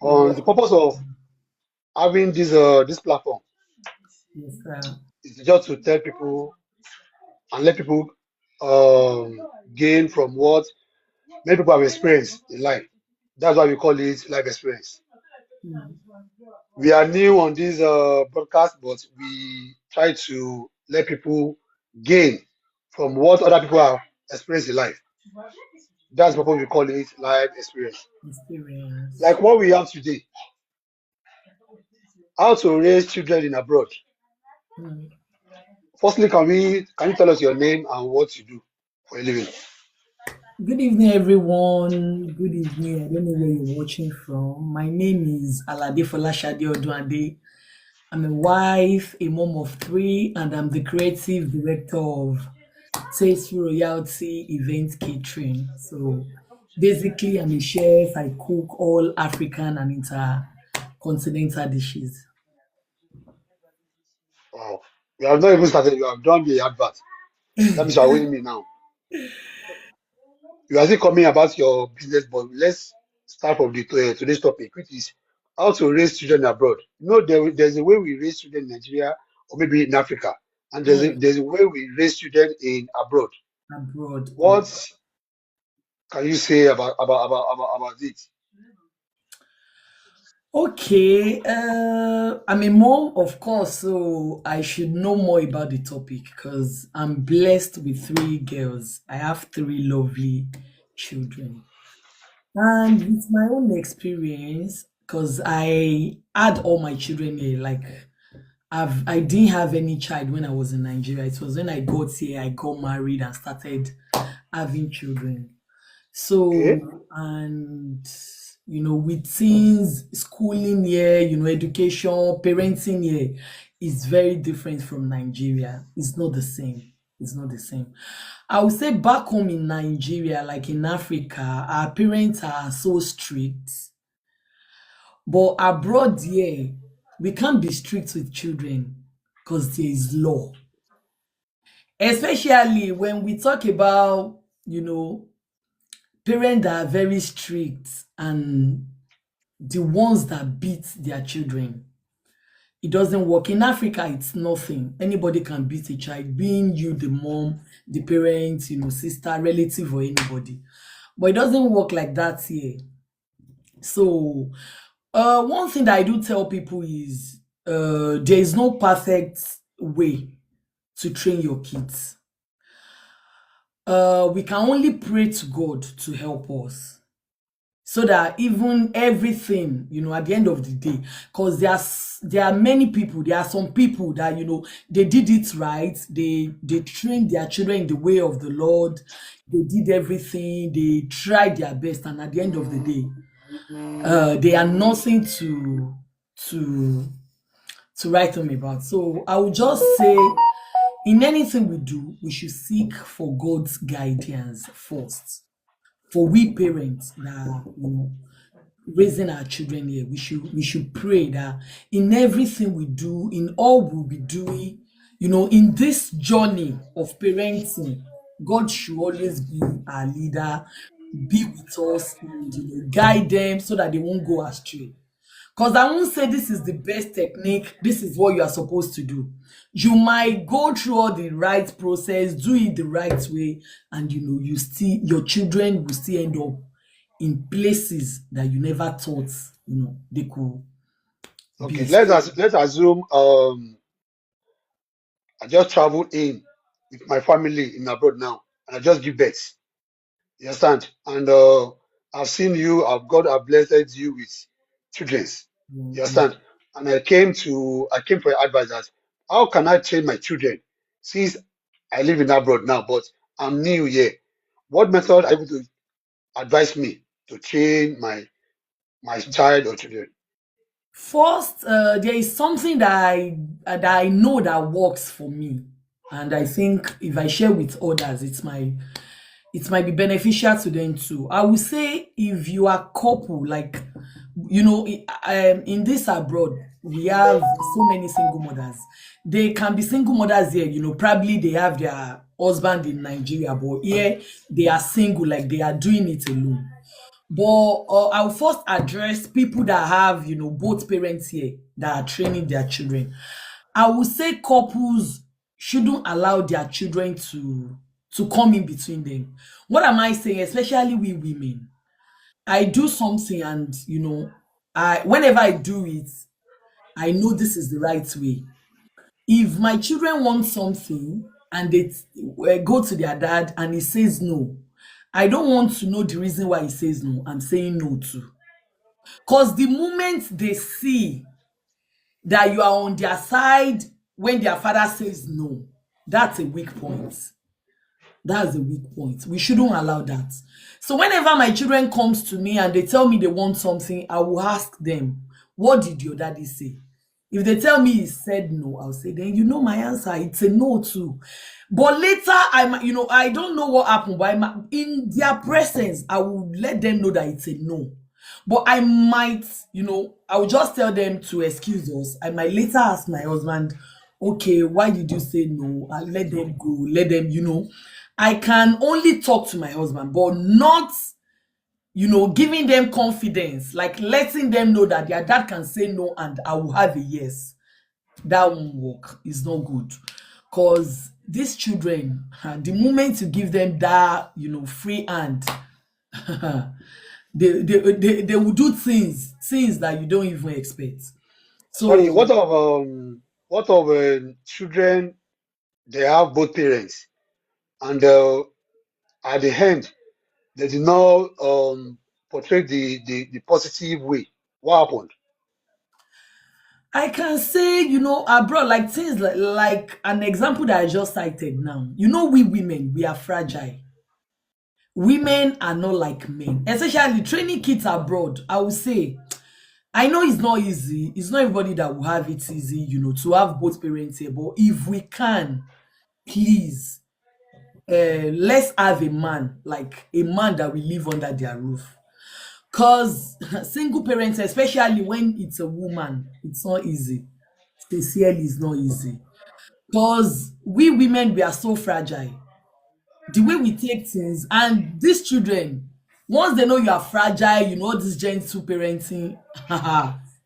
On Yeah. the purpose of having this platform Yes, sir. is just to tell people and let people gain from what many people have experienced in life. That's why we call it life experience. Mm. We are new on this broadcast, but we try to let people gain from what other people have experienced in life. That's what we call it life experience. Experience. Like what we have today, how to raise children in abroad. Mm. Firstly, can you tell us your name and what you do for a living? Good evening, everyone. Good evening. I don't know where you're watching from. My name is Alade Folashade Oduade. I'm a wife, a mom of three, and I'm the creative director of Tasteful Royalty Event Catering. So basically, I'm a chef. I cook all African and intercontinental dishes. Wow. You have not even started, you have done the advert. That means you are winning me now. You are still coming about your business, but let's start from today's topic, which is how to raise children abroad. There's a way we raise children in Nigeria or maybe in Africa, and Mm, there's a way we raise children in abroad. abroad. Mm. What can you say about it? Okay, I'm a mom, of course, so I should know more about the topic because I'm blessed with three girls. I have three lovely children. And with my own experience, because I had all my children here, like I didn't have any child when I was in Nigeria. It was when I got here, I got married and started having children. Okay, So, and with things, schooling here, education, parenting here is very different from Nigeria. It's not the same. It's not the same. I would say back home in Nigeria, like in Africa, our parents are so strict. But abroad here, we can't be strict with children because there is law. Especially when we talk about, parents that are very strict and the ones that beat their children. It doesn't work. In Africa, it's nothing. Anybody can beat a child, being you, the mom, the parents, sister, relative, or anybody. But it doesn't work like that here. So, one thing that I do tell people is there is no perfect way to train your kids. We can only pray to God to help us. So that even everything, at the end of the day, because there are many people, there are some people that they did it right, they trained their children in the way of the Lord, they did everything, they tried their best, and at the end of the day, they are nothing to to write home about. So I would just say, in anything we do, we should seek for God's guidance first. For we parents that raising our children here, we should pray that in everything we do, in all we'll be doing, in this journey of parenting, God should always be our leader, be with us, and guide them so that they won't go astray. Because I won't say this is the best technique, this is what you are supposed to do. You might go through all the right process, do it the right way, and your children will still end up in places that you never thought, they could okay. be. So, Let's assume I just traveled in with my family in abroad now, and I just give birth. You understand? And I've seen you, God have blessed you with children. You yeah. understand? And I came for advice that how can I train my children since I live in abroad now, but I'm new here. What method are you able to advise me to train my child or children? First, there is something that I know that works for me, and I think if I share with others, it might be beneficial to them too. I would say if you are couple, like in this abroad, we have so many single mothers. They can be single mothers here, probably they have their husband in Nigeria, but here they are single, like they are doing it alone. But I'll first address people that have, both parents here that are training their children. I would say couples shouldn't allow their children to come in between them. What am I saying? Especially we women. I do something and I whenever I do it, I know this is the right way. If my children want something and they go to their dad and he says no, I don't want to know the reason why he says no. I'm saying no too. Because the moment they see that you are on their side when their father says no, that's a weak point. That's a weak point. We shouldn't allow that. So whenever my children comes to me and they tell me they want something, I will ask them, what did your daddy say? If they tell me he said no, I'll say, then you know my answer. It's a no too. But later, I don't know what happened, but in their presence, I will let them know that it's a no. But I might, I will just tell them to excuse us. I might later ask my husband, okay, why did you say no? I'll let them go. Let them, I can only talk to my husband, but not, giving them confidence, like letting them know that their dad can say no and I will have a yes. That won't work. It's not good. Because these children, the moment you give them that, free hand, they will do things that you don't even expect. Sorry, So what of children? They have both parents, and at the end, they did not portray the positive way. What happened? I can say, abroad, like things like an example that I just cited now. We women, we are fragile. Women are not like men, especially training kids abroad. I would say, I know it's not easy. It's not everybody that will have it easy, to have both parents here. But if we can, please, let's have a man, like a man that will live under their roof. Cause single parents, especially when it's a woman, it's not easy. Sincerely, it's not easy. Cause we women, we are so fragile. The way we take things, and these children, once they know you are fragile, all this gentle parenting,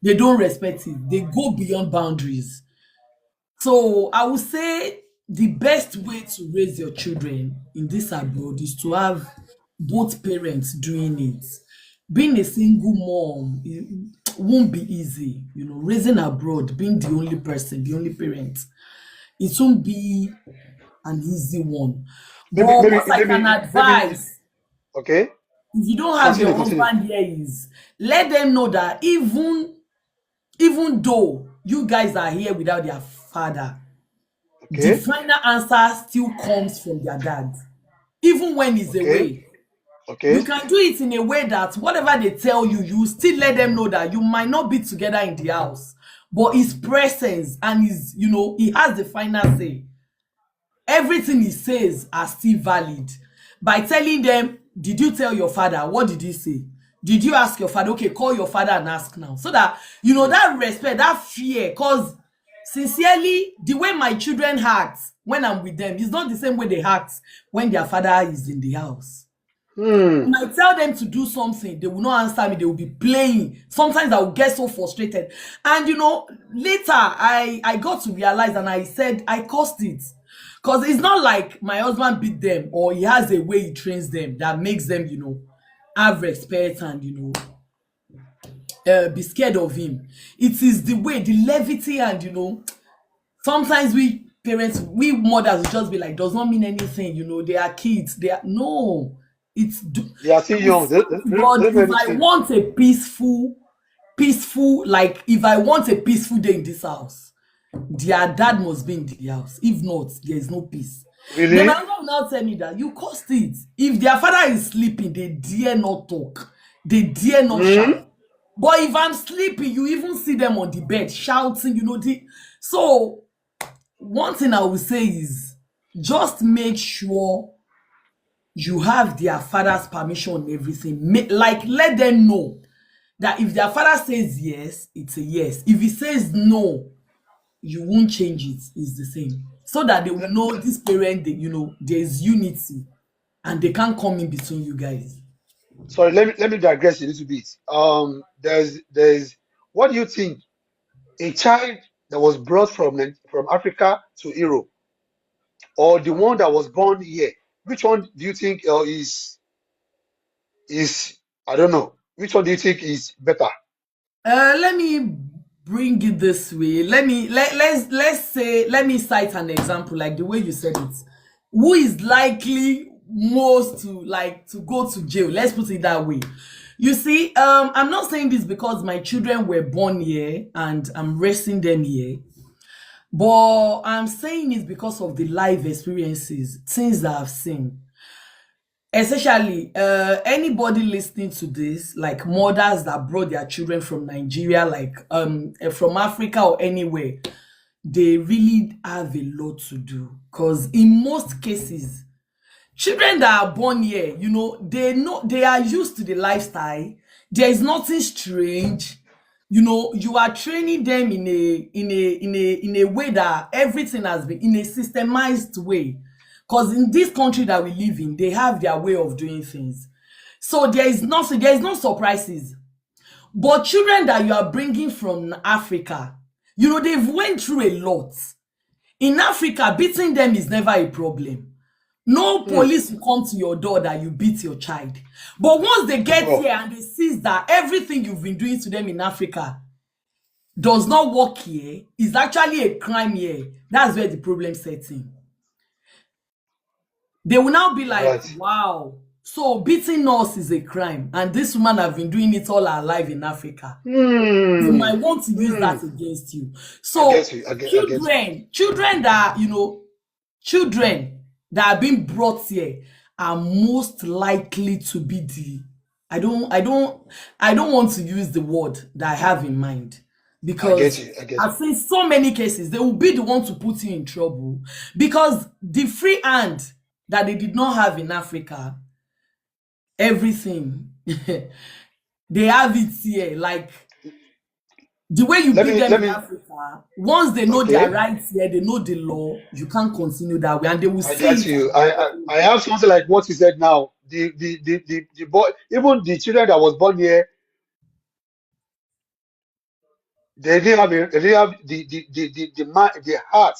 they don't respect it. They go beyond boundaries. So I would say the best way to raise your children in this abroad is to have both parents doing it. Being a single mom, it won't be easy. Raising abroad, being the only person, the only parent, it won't be an easy one. Maybe, But maybe, what I can maybe. advise, Okay, if you don't have continue, your continue. husband here, is let them know that even though you guys are here without their father, the Okay, final answer still comes from their dad, even when he's okay, away. okay. You can do it in a way that whatever they tell you, you still let them know that you might not be together in the house, but his presence and he has the final say. Everything he says are still valid. By telling them, did you tell your father? What did he say? Did you ask your father? Okay, call your father and ask now. So that, that respect, that fear, because sincerely, the way my children act when I'm with them is not the same way they act when their father is in the house. Hmm. When I tell them to do something, they will not answer me. They will be playing. Sometimes I will get so frustrated. And later I got to realize and I said I caused it. Because it's not like my husband beat them or he has a way he trains them that makes them, have respect and, be scared of him. It is the way, the levity and, sometimes we parents, we mothers will just be like, does not mean anything, they are kids. They are no. It's They are still I young. swear to They God, don't know if I anything. want a peaceful, like if I want a peaceful day in this house, their dad must be in the house. If not, there is no peace. Then my Really? husband will now tell me that you caused it. If their father is sleeping, they dare not talk. They dare not Hmm. shout. But if I'm sleeping, you even see them on the bed shouting, so one thing I will say is just make sure you have their father's permission on everything. Like let them know that if their father says yes, it's a yes. If he says no, you won't change it. It's the same. So that they will know this parent, there's unity and they can't come in between you guys. Sorry, let me digress a little bit. There's what do you think? A child that was brought from Africa to Europe, or the one that was born here, which one do you think is I don't know. Which one do you think is better? Let me bring it this way. Let's say, let me cite an example like the way you said it. Who is likely most to go to jail? Let's put it that way. You see, I'm not saying this because my children were born here and I'm raising them here, but I'm saying it because of the life experiences, things that I've seen. Especially anybody listening to this, like mothers that brought their children from Nigeria, like from Africa or anywhere, they really have a lot to do. Because in most cases, children that are born here, know they are used to the lifestyle. There is nothing strange. You are training them in a way that everything has been in a systemized way. Because in this country that we live in, they have their way of doing things. So there is no surprises. But children that you are bringing from Africa, they've went through a lot. In Africa, beating them is never a problem. No Hmm. police will come to your door that you beat your child. But once they get Oh, here and they see that everything you've been doing to them in Africa does not work here, is actually a crime here, that's where the problem sets in. They will now be like, right. wow, so beating us is a crime, and this woman have been doing it all her life in Africa. They Hmm. might want to use Hmm. that against you. I get So you. I get you. children that are being brought here are most likely to be I don't want to use the word that I have in mind, I get because you. I get I've you. seen so many cases. They will be the one to put you in trouble because the free hand that they did not have in Africa, everything they have it here. Like the way you Let beat me them let in me. Africa, once they know their Okay. rights here, they know the law, you can't continue that way, and they will I see get it as you. a I have something like what you said now. The boy, even the children that was born here, they didn't have the heart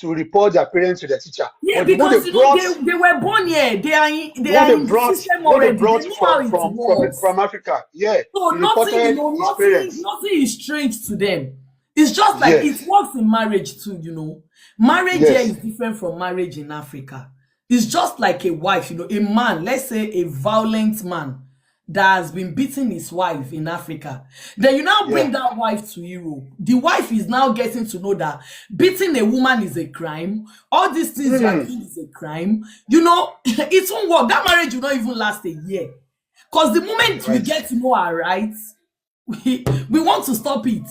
to report their parents to the teacher. yeah, But the one because they brought, they were born here. They are in, the they one are they in the brought, system the one they already. They brought know how it works. from Africa, yeah, So he nothing, reported his nothing, parents. nothing is strange to them. It's just like it Yes, works in marriage too. Marriage here yes, is different from marriage in Africa. It's just like a wife, a man, let's say a violent man that has been beating his wife in Africa. Then you now yeah, bring that wife to Europe. The wife is now getting to know that beating a woman is a crime. All these things you are mm, doing is a crime. It won't work. That marriage will not even last a year. Because the moment we right. get to know our rights, we want to stop it.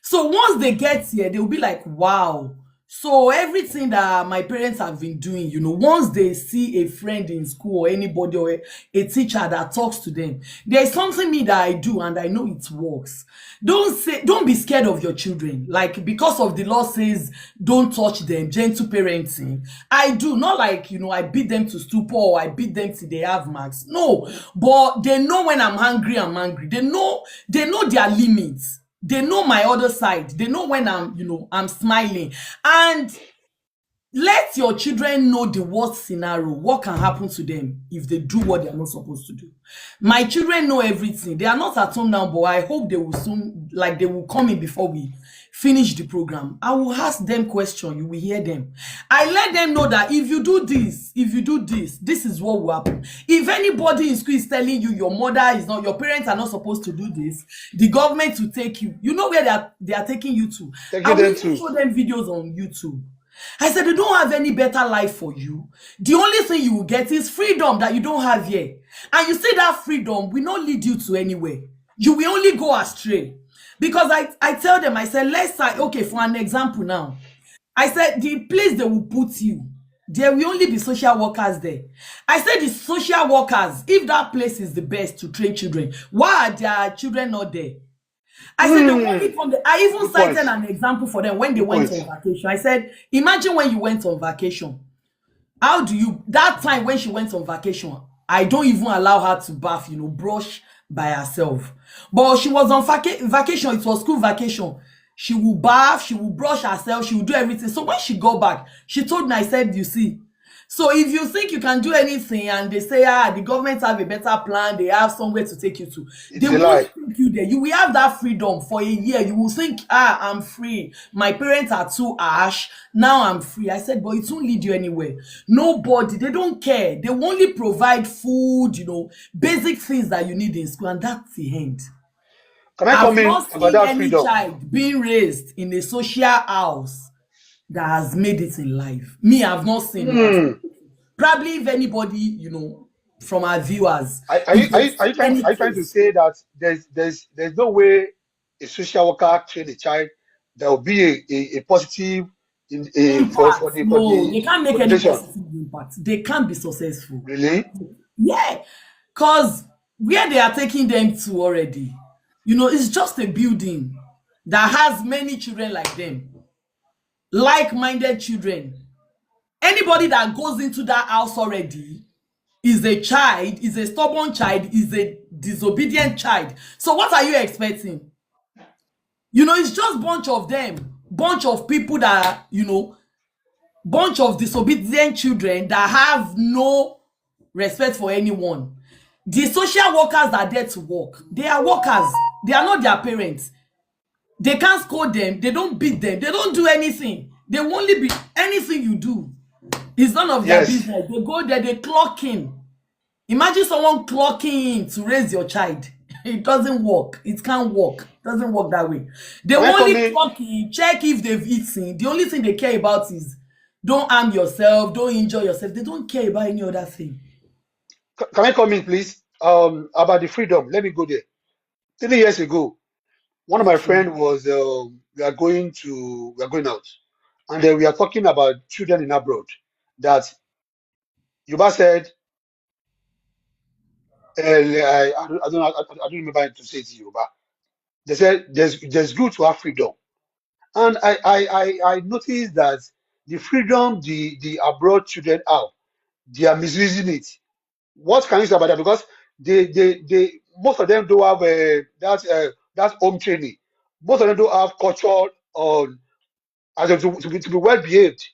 So once they get here, they'll be like, wow. So everything that my parents have been doing, once they see a friend in school or anybody or a teacher that talks to them, there's something me that I do and I know it works. Don't be scared of your children. Like because of the law says don't touch them, gentle parenting. I do not like, I beat them to stupor or I beat them till they have marks. No, but they know when I'm hungry, I'm angry. They know their limits. They know my other side. They know when I'm smiling. And let your children know the worst scenario, what can happen to them if they do what they're not supposed to do. My children know everything. They are not at home now, but I hope they will soon, like they will come in before we finish the program. I will ask them questions. You will hear them. I let them know that if you do this, this is what will happen. If anybody in school is telling you your parents are not supposed to do this, the government will take you. You know where they are taking you to. I Taking will them even to, show them videos on YouTube. I said, they don't have any better life for you. The only thing you will get is freedom that you don't have here. And you see that freedom will not lead you to anywhere. You will only go astray. Because I tell them, I said, let's say, okay, for an example now. I said, the place they will put you, there will only be social workers there. I said, the social workers, if that place is the best to train children, why are their children not there? I said they will only mm, come there. I even good point. cited an example for them when they Good went point. on vacation. I said, imagine when you went on vacation. That time when she went on vacation, I don't even allow her to bath, brush by herself. But she was on vacation, it was school vacation. She will bath, she will brush herself, she will do everything. So when she got back, she told me, I said, you see, so if you think you can do anything and they say, the government have a better plan, they have somewhere to take you to, they It's a won't lie. take you there. You will have that freedom for a year. You will think, I'm free. My parents are too harsh. Now I'm free. I said, but it won't lead you anywhere. Nobody, they don't care. They will only provide food, basic things that you need in school, and that's the end. Can I I've come in not about seen that any freedom? child being raised in a social house that has made it in life. Me, I've not seen it. Hmm. Probably if anybody, from our viewers, Are you if are they've you are you seen trying any are you trying to case. say that there's no way a social worker train a child that will be a positive in a for Impact, the for no, the they can't make any population? positive impact. They can't be successful. Really? Yeah, because where they are taking them to already, it's just a building that has many children like them, like-minded children. Anybody that goes into that house already is a child, is a stubborn child, is a disobedient child. So what are you expecting? It's just bunch of them, bunch of people that, bunch of disobedient children that have no respect for anyone. The social workers are there to work. They are workers. They are not their parents. They can't scold them. They don't beat them. They don't do anything. They will only be anything you do. It's none of their Yes. business. They go there, they clock in. Imagine someone clocking in to raise your child. It doesn't work. It can't work. It doesn't work that way. They Can will I come only in? clock in, check if they've eaten. The only thing they care about is don't harm yourself, don't injure yourself. They don't care about any other thing. Can I come in, please? About the freedom. Let me go there. 3 years ago, one of my Okay. friend was we are going out, and then we are talking about children in abroad. That Yuba said, I don't remember how to say it in Yoruba. They said there's good to have freedom, and I noticed that the freedom the abroad children have, they are misusing it. What can you say about that? Because they most of them don't have that home training. Most of them don't have culture on as to be well behaved.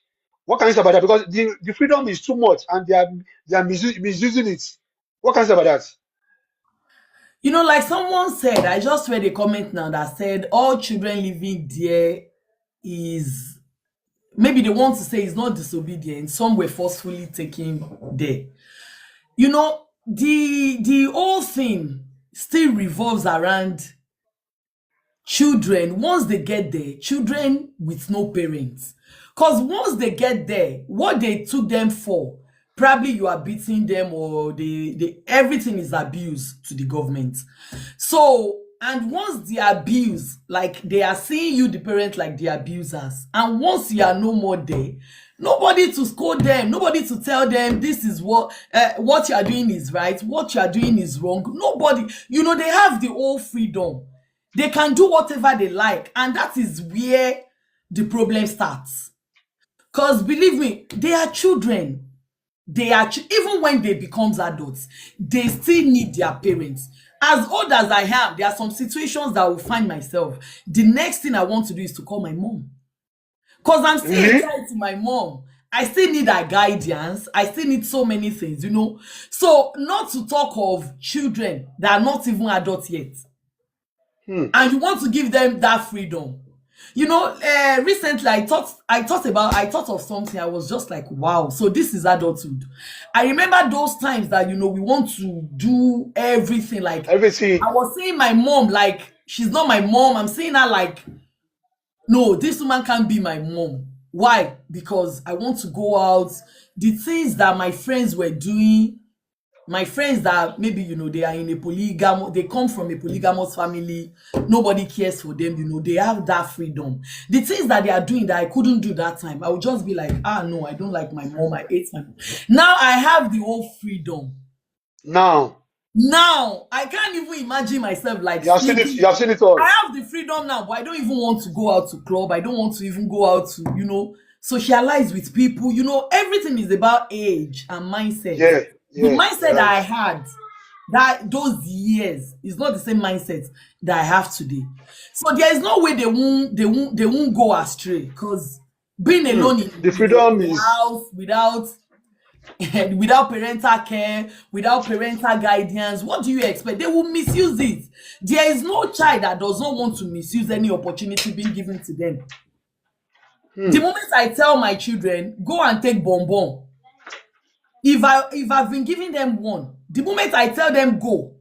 What can you say about that? Because the freedom is too much, and they are misusing it. What can you say about that? Like someone said, I just read a comment now that said all children living there is, maybe they want to say, is not disobedient. Some were forcefully taken there. The whole thing still revolves around children. Once they get there, children with no parents, because once they get there, what they took them for, probably you are beating them, or they everything is abuse to the government. So, and once the abuse, like they are seeing you, the parents, like the abusers, and once you are no more there, nobody to scold them, nobody to tell them this is what you are doing is right, what you are doing is wrong. Nobody, they have the whole freedom. They can do whatever they like, and that is where the problem starts. Because believe me, they are children. Even when they becomes adults, they still need their parents. As old as I am, there are some situations that I will find myself. The next thing I want to do is to call my mom. Because I'm still a Really? child to my mom. I still need her guidance. I still need so many things. So, not to talk of children that are not even adults yet. Hmm. And you want to give them that freedom. Recently I thought of something. I was just like, wow, so this is adulthood. I remember those times that we want to do everything. Like, Everything. I was seeing my mom like she's not my mom. I'm seeing her like, no, this woman can't be my mom. Why? Because I want to go out. The things that my friends were doing, my friends that maybe they are in a polygamous, they come from a polygamous family, nobody cares for them, they have that freedom. The things that they are doing that I couldn't do that time, I would just be like, no, I don't like my mom, I hate my mom. Now I have the whole freedom. Now Now I can't even imagine myself like you have seen it. sleeping. You have seen it all. I have the freedom now, but I don't even want to go out to club. I don't want to even go out to socialize with people. Everything is about age and mindset. Yeah. The Yeah, you're mindset that right. I had that those years is not the same mindset that I have today. So there is no way they won't go astray because being Hmm. alone The in freedom the is house without without parental care, without parental guidance, what do you expect? They will misuse it. There is no child that does not want to misuse any opportunity being given to them. The hmm. moment I tell my children, go and take bonbon, if I've been giving them one, the moment I tell them go,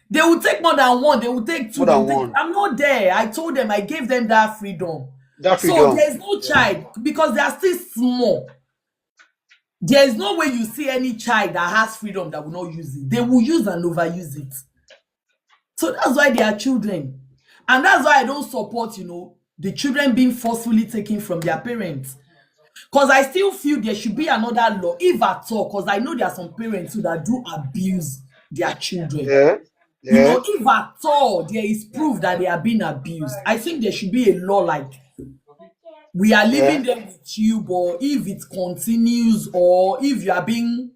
they will take more than one, they will take two, More they than will take. one. I'm not there. I told them I gave them that freedom. That So freedom. there's no Yeah. child because they are still small. There is no way you see any child that has freedom that will not use it. They will use and overuse it. So that's why they are children. And that's why I don't support, the children being forcefully taken from their parents. Because I still feel there should be another law, if at all, because I know there are some parents too that do abuse their children. Yeah. Yeah. If at all there is proof that they are being abused, I think there should be a law like we are Yeah. leaving them with you, but if it continues or if you are being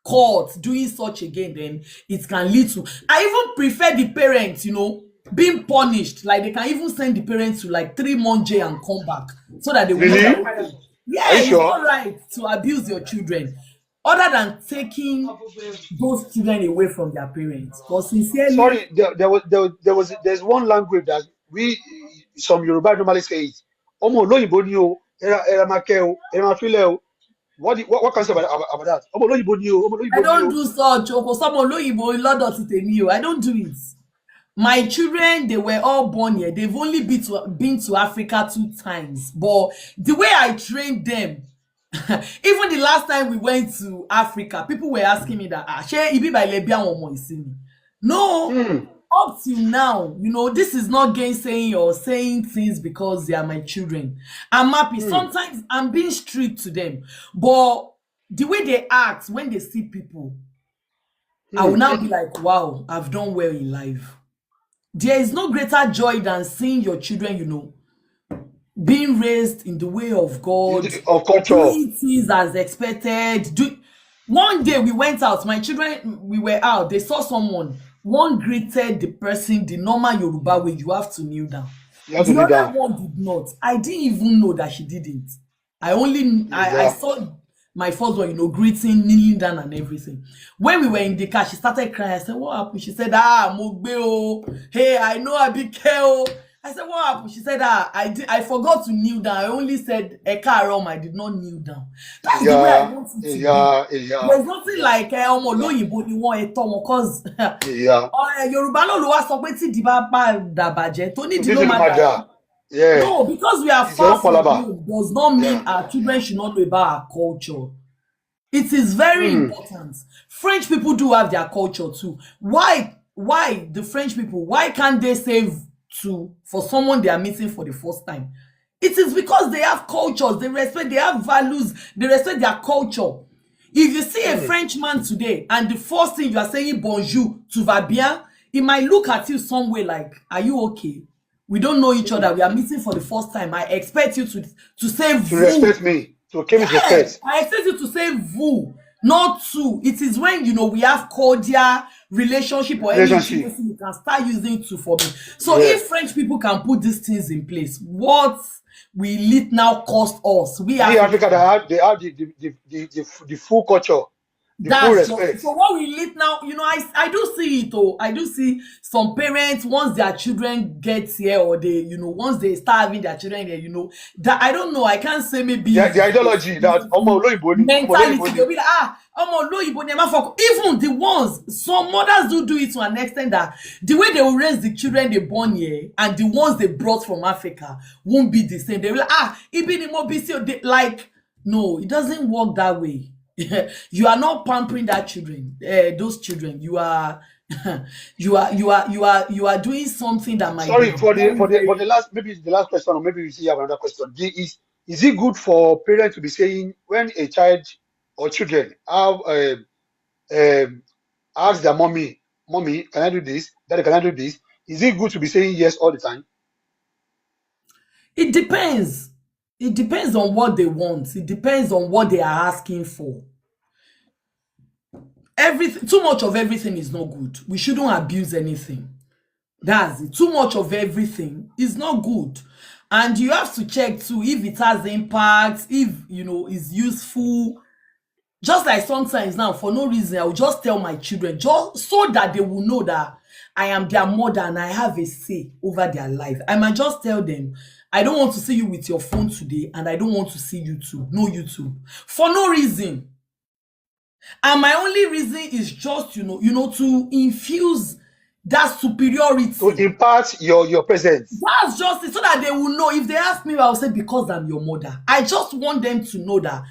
caught doing such again, then it can lead to. I even prefer the parents, being punished. Like they can even send the parents to like 3 month jail and come back so that they will know that Really? okay, Are yeah, you it's sure? not right to abuse your children, other than taking those children away from their parents. Because sincerely, Sorry, there's one language that we some Yoruba normally say it. Omo olóyìnbó ni o, era ma ke o, era ma file o. What can you say about that? Omo olóyìnbó ni o, omo I olóyìnbó ni don't o. do such. Okosomo Oloyinbo lọ́dọ̀ ti tèmi o. I don't do it. My children, they were all born here. They've only been to Africa 2 times. But the way I trained them, even the last time we went to Africa, people were asking me that, ṣé ibi báyìí lẹ bí àwọn ọmọ yìí sí ni? No, Hmm. up till now, this is not gainsaying or saying things because they are my children. I'm happy. Hmm. Sometimes I'm being strict to them, but the way they act when they see people, I will Hmm. now be like, wow, I've done well in life. There is no greater joy than seeing your children, being raised in the way of God, Of culture. doing things as expected. One day we went out, my children, we were out, they saw someone. One greeted the person the normal Yoruba way, you have to kneel down. You have to The kneel other down. one did not. I didn't even know that she didn't. I Yeah. saw my first one, greeting, kneeling down and everything. When we were in the car, she started crying. I said, what happened? She said, mo gbe o. Hey, I know Abike o. I said, what happened? She said, I forgot to kneel down. I only said, Ẹ káàárọ̀, I did not kneel down. That's the way I Yeah. want it to be. Yeah. Yeah. There's nothing like ọmọ Yeah. olóyìnbó ni wọ́n ẹ tọ́ wọn cause Yeah. Yorùbá náà ló wá sọ pé tí ìdí bá padà bàjẹ́ tó nídìí ló This is máa dàrú. matter. Yeah. No, because we are It's your far own from palaba. home does not Yeah. mean our children should not know about our culture. It is very Hmm. important. French people do have their culture too. Why the French people, why can't they save for someone they are meeting for the first time? It is because they have cultures, they have values, they respect their culture. If you see a Hmm. Frenchman today and the first thing you are saying bonjour, tu vas bien, he might look at you some way like, are you okay? We don't know each other. We are meeting for the first time. I expect you to say To vous. respect me. To came with Yes, respect. I expect you to say vous, not tu. It is when we have cordial relationship or any Relationship. intimacy, you can start using to for me. So Yeah. if French people can put these things in place, what will it now cost us? We We Africans. Africa they have the full culture, the full That's just respect. so what we lit now. I do see it. Oh, I do see some parents once their children get here or they, once they start having their children here, that I don't know. I can't say maybe The ideology that Omo Oloyinbo ni, Omo mentality. Oloyinbo They'll ni. be like, Omo Oloyinbo ni, ẹ má fọkàn. Even the ones, some mothers do it to an extent that the way they will raise the children they born here and the ones they brought from Africa won't be the same. They will like, ibi ni mo bí sí o. Like, no, it doesn't work that way. You are not pampering those children. You are you are doing something that might be Sorry for very, the very. last, maybe it's the last question, or maybe you see you have another question. Is it good for parents to be saying when a child or children have ask their mommy, can I do this? Daddy, can I do this? Is it good to be saying yes all the time? It depends. It depends on what they want. It depends on what they are asking for. everything, too much of everything is not good. We shouldn't abuse anything. That's it. Too much of everything is not good. And you have to check too if it has impact, if is useful. Just like sometimes now, for no reason, I will just tell my children, just so that they will know that I am their mother and I have a say over their life. I might just tell them, I don't want to see you with your phone today, and I don't want to see YouTube. No YouTube. For no reason. And my only reason is just, to infuse that superiority. To impart your presence. That's just it, so that they will know. If they ask me, I'll say, because I'm your mother. I just want them to know that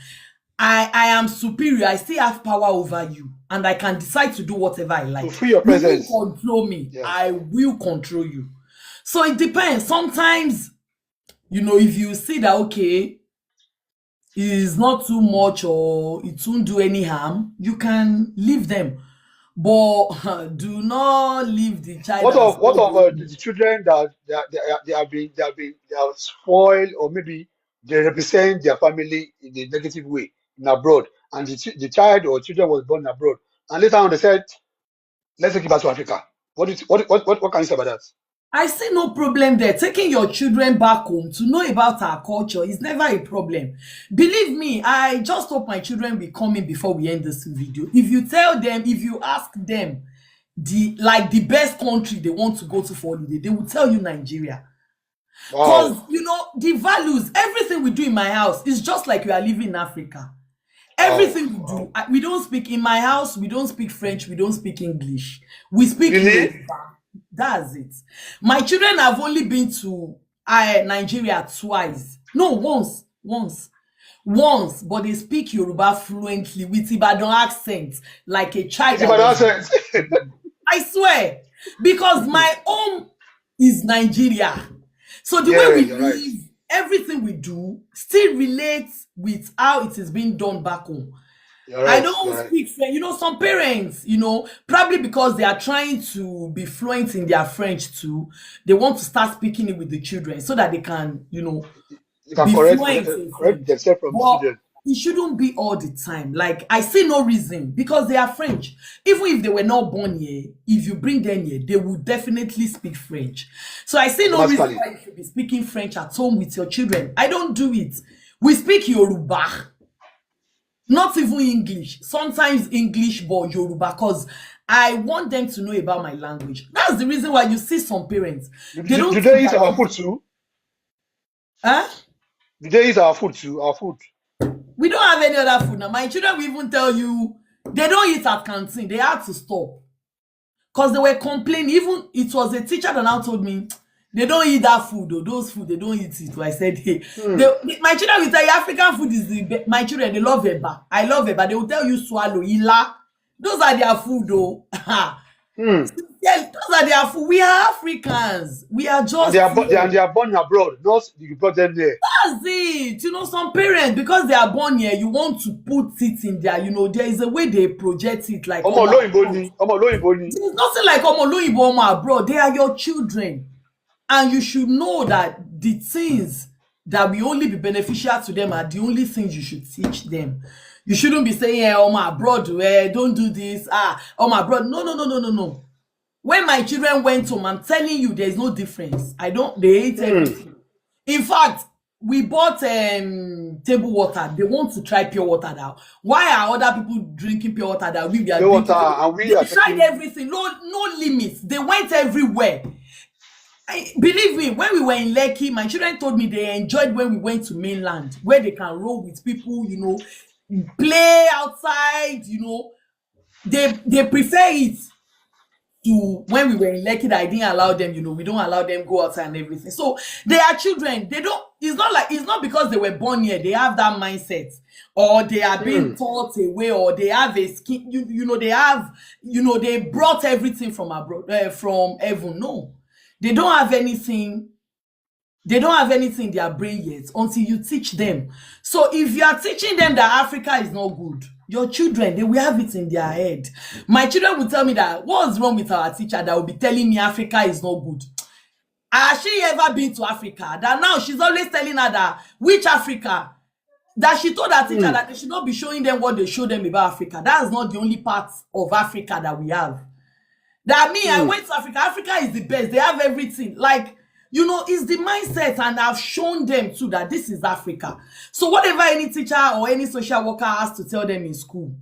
I am superior. I still have power over you. And I can decide to do whatever I like. To free your presence. You will control me. Yes. I will control you. So it depends. Sometimes, if you see that, okay, it's not too much or it won't do any harm, you can leave them. But do not leave the child. What of the children that they are spoiled, or maybe they represent their family in a negative way in abroad, and the child or children was born abroad, and later on they said, let's take it back to Africa. What can you say about that? I see no problem there. Taking your children back home to know about our culture is never a problem. Believe me, I just hope my children will come in before we end this video. If you ask them the best country they want to go to for holiday, they will tell you Nigeria. Because, Wow. the values, everything we do in my house is just like we are living in Africa. Everything we do, we don't speak, in my house, we don't speak French, we don't speak English. We speak Really? Yoruba. That's it. My children have only been to Nigeria twice. No, once. But they speak Yoruba fluently with Ibadan accent, like a child. I swear. Because my home is Nigeria. So the way we live, everything we do still relates with how it is being done back home. I don't speak French. Some parents, probably because they are trying to be fluent in their French too, they want to start speaking it with the children so that they can, you can correct themselves from the children. It shouldn't be all the time. Like, I see no reason, because they are French. Even if they were not born here, if you bring them here, they will definitely speak French. So I see no reason why you should be speaking French at home with your children. I don't do it. We speak Yoruba. Not even English. Sometimes English, but Yoruba, because I want them to know about my language. That's the reason why you see some parents. Do they eat our food too? Huh? Do they eat our food too? Our food. We don't have any other food now. My children will even tell you they don't eat at canteen. They had to stop. Because they were complaining. Even it was a teacher that now told me, they don't eat that food, or those food, they don't eat it. So I said, hey, my children will tell you African food is the best. My children, they love eba. I love eba. They will tell you swallow, ila. Those are their food, though. Yeah, those are their food. We are Africans. We are just. They are born abroad. Not you brought them there. That's it. Some parents, because they are born here, you want to put it in there. There is a way they project it. Like, There's nothing like Omo abroad. They are your children. And you should know that the things that will only be beneficial to them are the only things you should teach them. You shouldn't be saying, oh, my abroad, don't do this. Oh, my abroad. No. When my children went home, I'm telling you, there's no difference. They ate everything. In fact, we bought table water. They want to try pure water now. Why are other people drinking pure water that we are drinking? They tried everything. No limits. They went everywhere. Believe me, when we were in Lekki, my children told me they enjoyed when we went to mainland, where they can roll with people, play outside, they prefer it to when we were in Lekki that I didn't allow them, we don't allow them go outside and everything. So they are children. It's not because they were born here, they have that mindset, or they are being taught away, or they have a skin, they brought everything from abroad, from heaven. No. They don't have anything in their brain yet until you teach them. So if you are teaching them that Africa is not good, your children, they will have it in their head. My children will tell me that, what's wrong with our teacher that will be telling me Africa is not good? Has she ever been to Africa? That now she's always telling her that, which Africa? That she told her teacher Hmm. that they should not be showing them what they show them about Africa. That's not the only part of Africa that we have. That me, I Hmm. went to Africa. Africa is the best. They have everything. Like, it's the mindset, and I've shown them too that this is Africa. So whatever any teacher or any social worker has to tell them in school,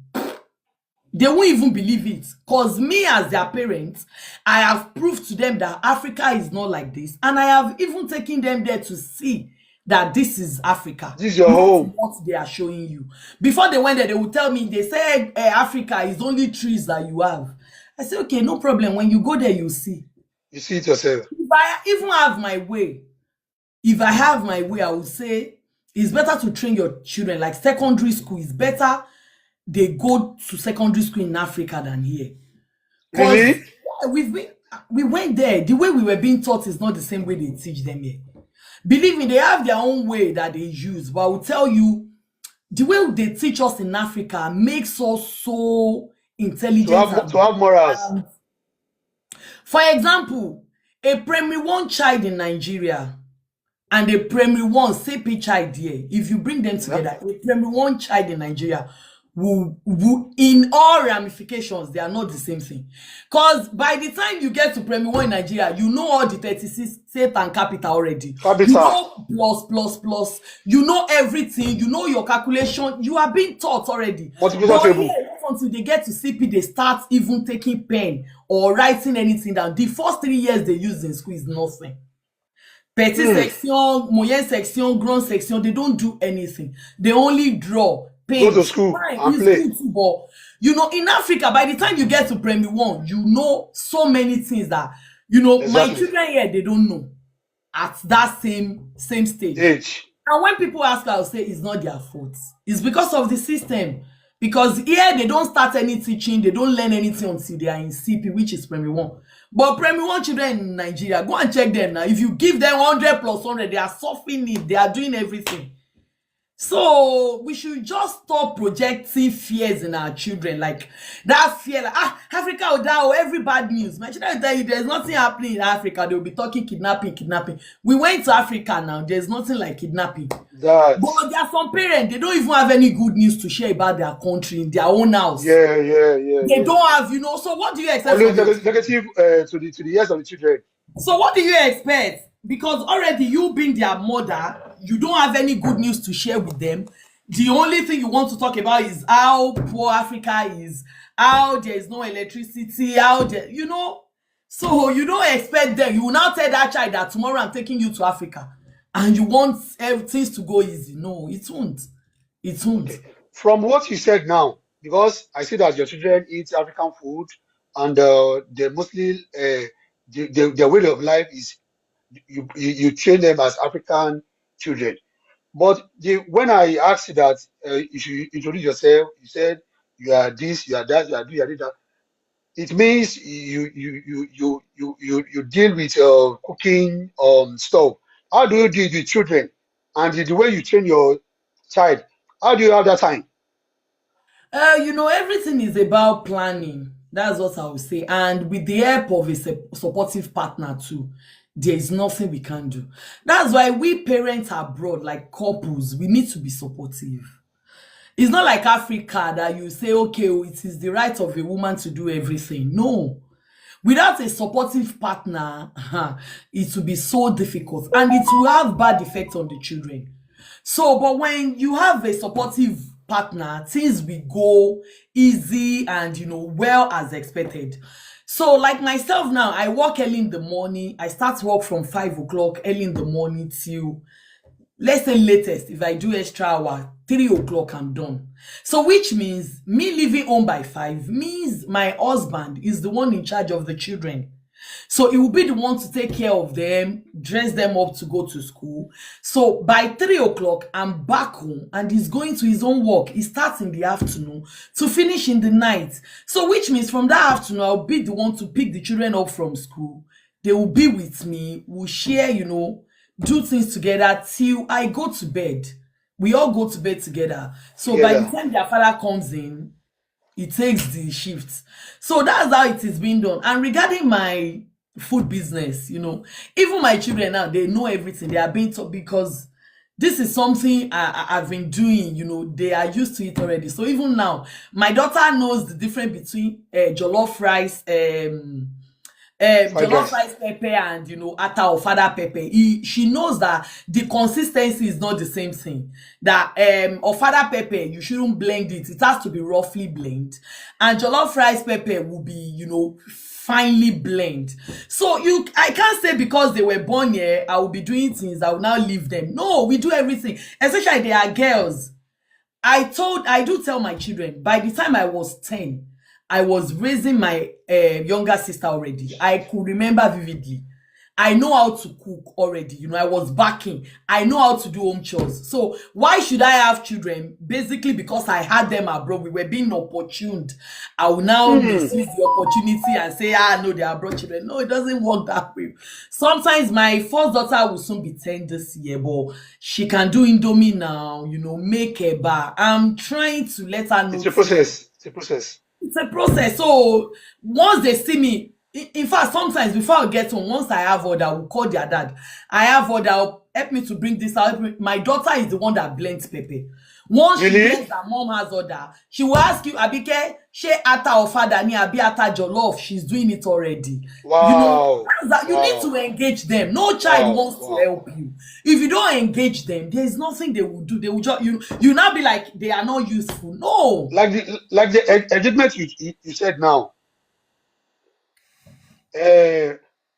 they won't even believe it. Because me, as their parents, I have proved to them that Africa is not like this. And I have even taken them there to see that this is Africa, This is your not home. what they are showing you. Before they went there, they would tell me, they said, Africa is only trees that you have. I say, okay, no problem. When you go there, you see. You see it yourself. If I even have my way, I would say it's better to train your children. Like secondary school, it's better they go to secondary school in Africa than here. Because Really? we went there. The way we were being taught is not the same way they teach them here. Believe me, they have their own way that they use. But I will tell you, the way they teach us in Africa makes us so intelligent. To have morals. For example, a primary one child in Nigeria and a primary one CP child here, if you bring them together, a primary one child in Nigeria will in all ramifications, they are not the same thing. Because by the time you get to primary one in Nigeria, you know all the 36 state and capital already. Capital. You know plus, you know everything, you know your calculation, you are being taught already. Multiplication But table. here, until they get to CP, they start even taking pen or writing anything down. The first 3 years they use in school is nothing. Petit section, moyen section, grand section, they don't do anything. They only draw, paint. Go to school Fine, and it's play. good too, but in Africa, by the time you get to primary one, you know so many things that my Exactly. children here, they don't know at that same stage. Age. And when people ask, I'll say it's not their fault. It's because of the system. Because here they don't start any teaching, they don't learn anything until they are in CP, which is primary one. But primary one children in Nigeria, go and check them now. If you give them 100 plus 100, they are suffering it, they are doing everything. So we should just stop projecting fears in our children, like that fear, like Africa will die, every bad news. My children will tell you there's nothing happening in Africa. They will be talking kidnapping. We went to Africa now. There's nothing like kidnapping. But there are some parents, they don't even have any good news to share about their country in their own house. Yeah. They don't have, so what do you expect? Always negative to the ears of the children. So what do you expect? Because already you being their mother, you don't have any good news to share with them. The only thing you want to talk about is how poor Africa is, how there is no electricity, so you don't expect them. You will now tell that child that tomorrow I'm taking you to Africa and you want things to go easy. No, it won't. Okay. From what you said now, because I see that your children eat African food and they mostly their way of life is you train them as African children. But when I asked you that you should introduce yourself, you said you are this, you are that, you are this, you are that. It means you deal with cooking stuff. How do you deal with children? And the way you train your child, how do you have that time? Everything is about planning. That's what I would say. And with the help of a supportive partner too, there is nothing we can do. That's why we parents abroad, like couples, we need to be supportive. It's not like Africa that you say, okay, it is the right of a woman to do everything. No. Without a supportive partner, it will be so difficult and it will have bad effects on the children. So, but when you have a supportive partner, things will go easy and, well as expected. So, like myself now, I work early in the morning. I start work from 5 o'clock early in the morning till, let's say latest, if I do extra hour, 3 o'clock, I'm done. So, which means me leaving home by 5 means my husband is the one in charge of the children. So he will be the one to take care of them, dress them up to go to school. So by 3 o'clock, I'm back home and he's going to his own work. He starts in the afternoon to finish in the night. So which means from that afternoon, I'll be the one to pick the children up from school. They will be with me. We'll share, do things together till I go to bed. We all go to bed together. So by the time their father comes in, he takes the shifts. So that's how it is being done. And regarding my food business, even my children now, they know everything. They are being taught because This is something I've been doing, they are used to it already. So even now, my daughter knows the difference between jollof rice, Fried jollof rice. rice pepper and ata or fada pepper. She knows that the consistency is not the same thing. That ofada pepper, you shouldn't blend it. It has to be roughly blend. And jollof rice pepper will be, finely blend. So I can't say because they were born here, I will be doing things, I will now leave them. No, we do everything. Especially they are girls. I do tell my children, by the time I was 10, I was raising my younger sister already. I could remember vividly. I know how to cook already. I was backing. I know how to do home chores. So why should I have children? Basically, because I had them abroad. We were being opportuned. I will now Hmm. misuse the opportunity and say, no, they are abroad children. No, it doesn't work that way. Sometimes my first daughter will soon be 10 this year, but she can do Indomie now, make a bar. I'm trying to let her know It's a things. process. It's a process. It's a process. So once they see me, in fact, sometimes before I get home, once I have order, I will call their dad. I have order, help me to bring this out. My daughter is the one that blends pepper. Once she hears Really? that mom has order, she will ask you, Abike, she ata or father ni abi ata jollof. She's doing it already. Wow. That's that you need Wow. to engage them. No child Wow. wants to Wow. help you. If you don't engage them, there is nothing they will do. They will just you now be like they are not useful. No. Like the achievement you said now.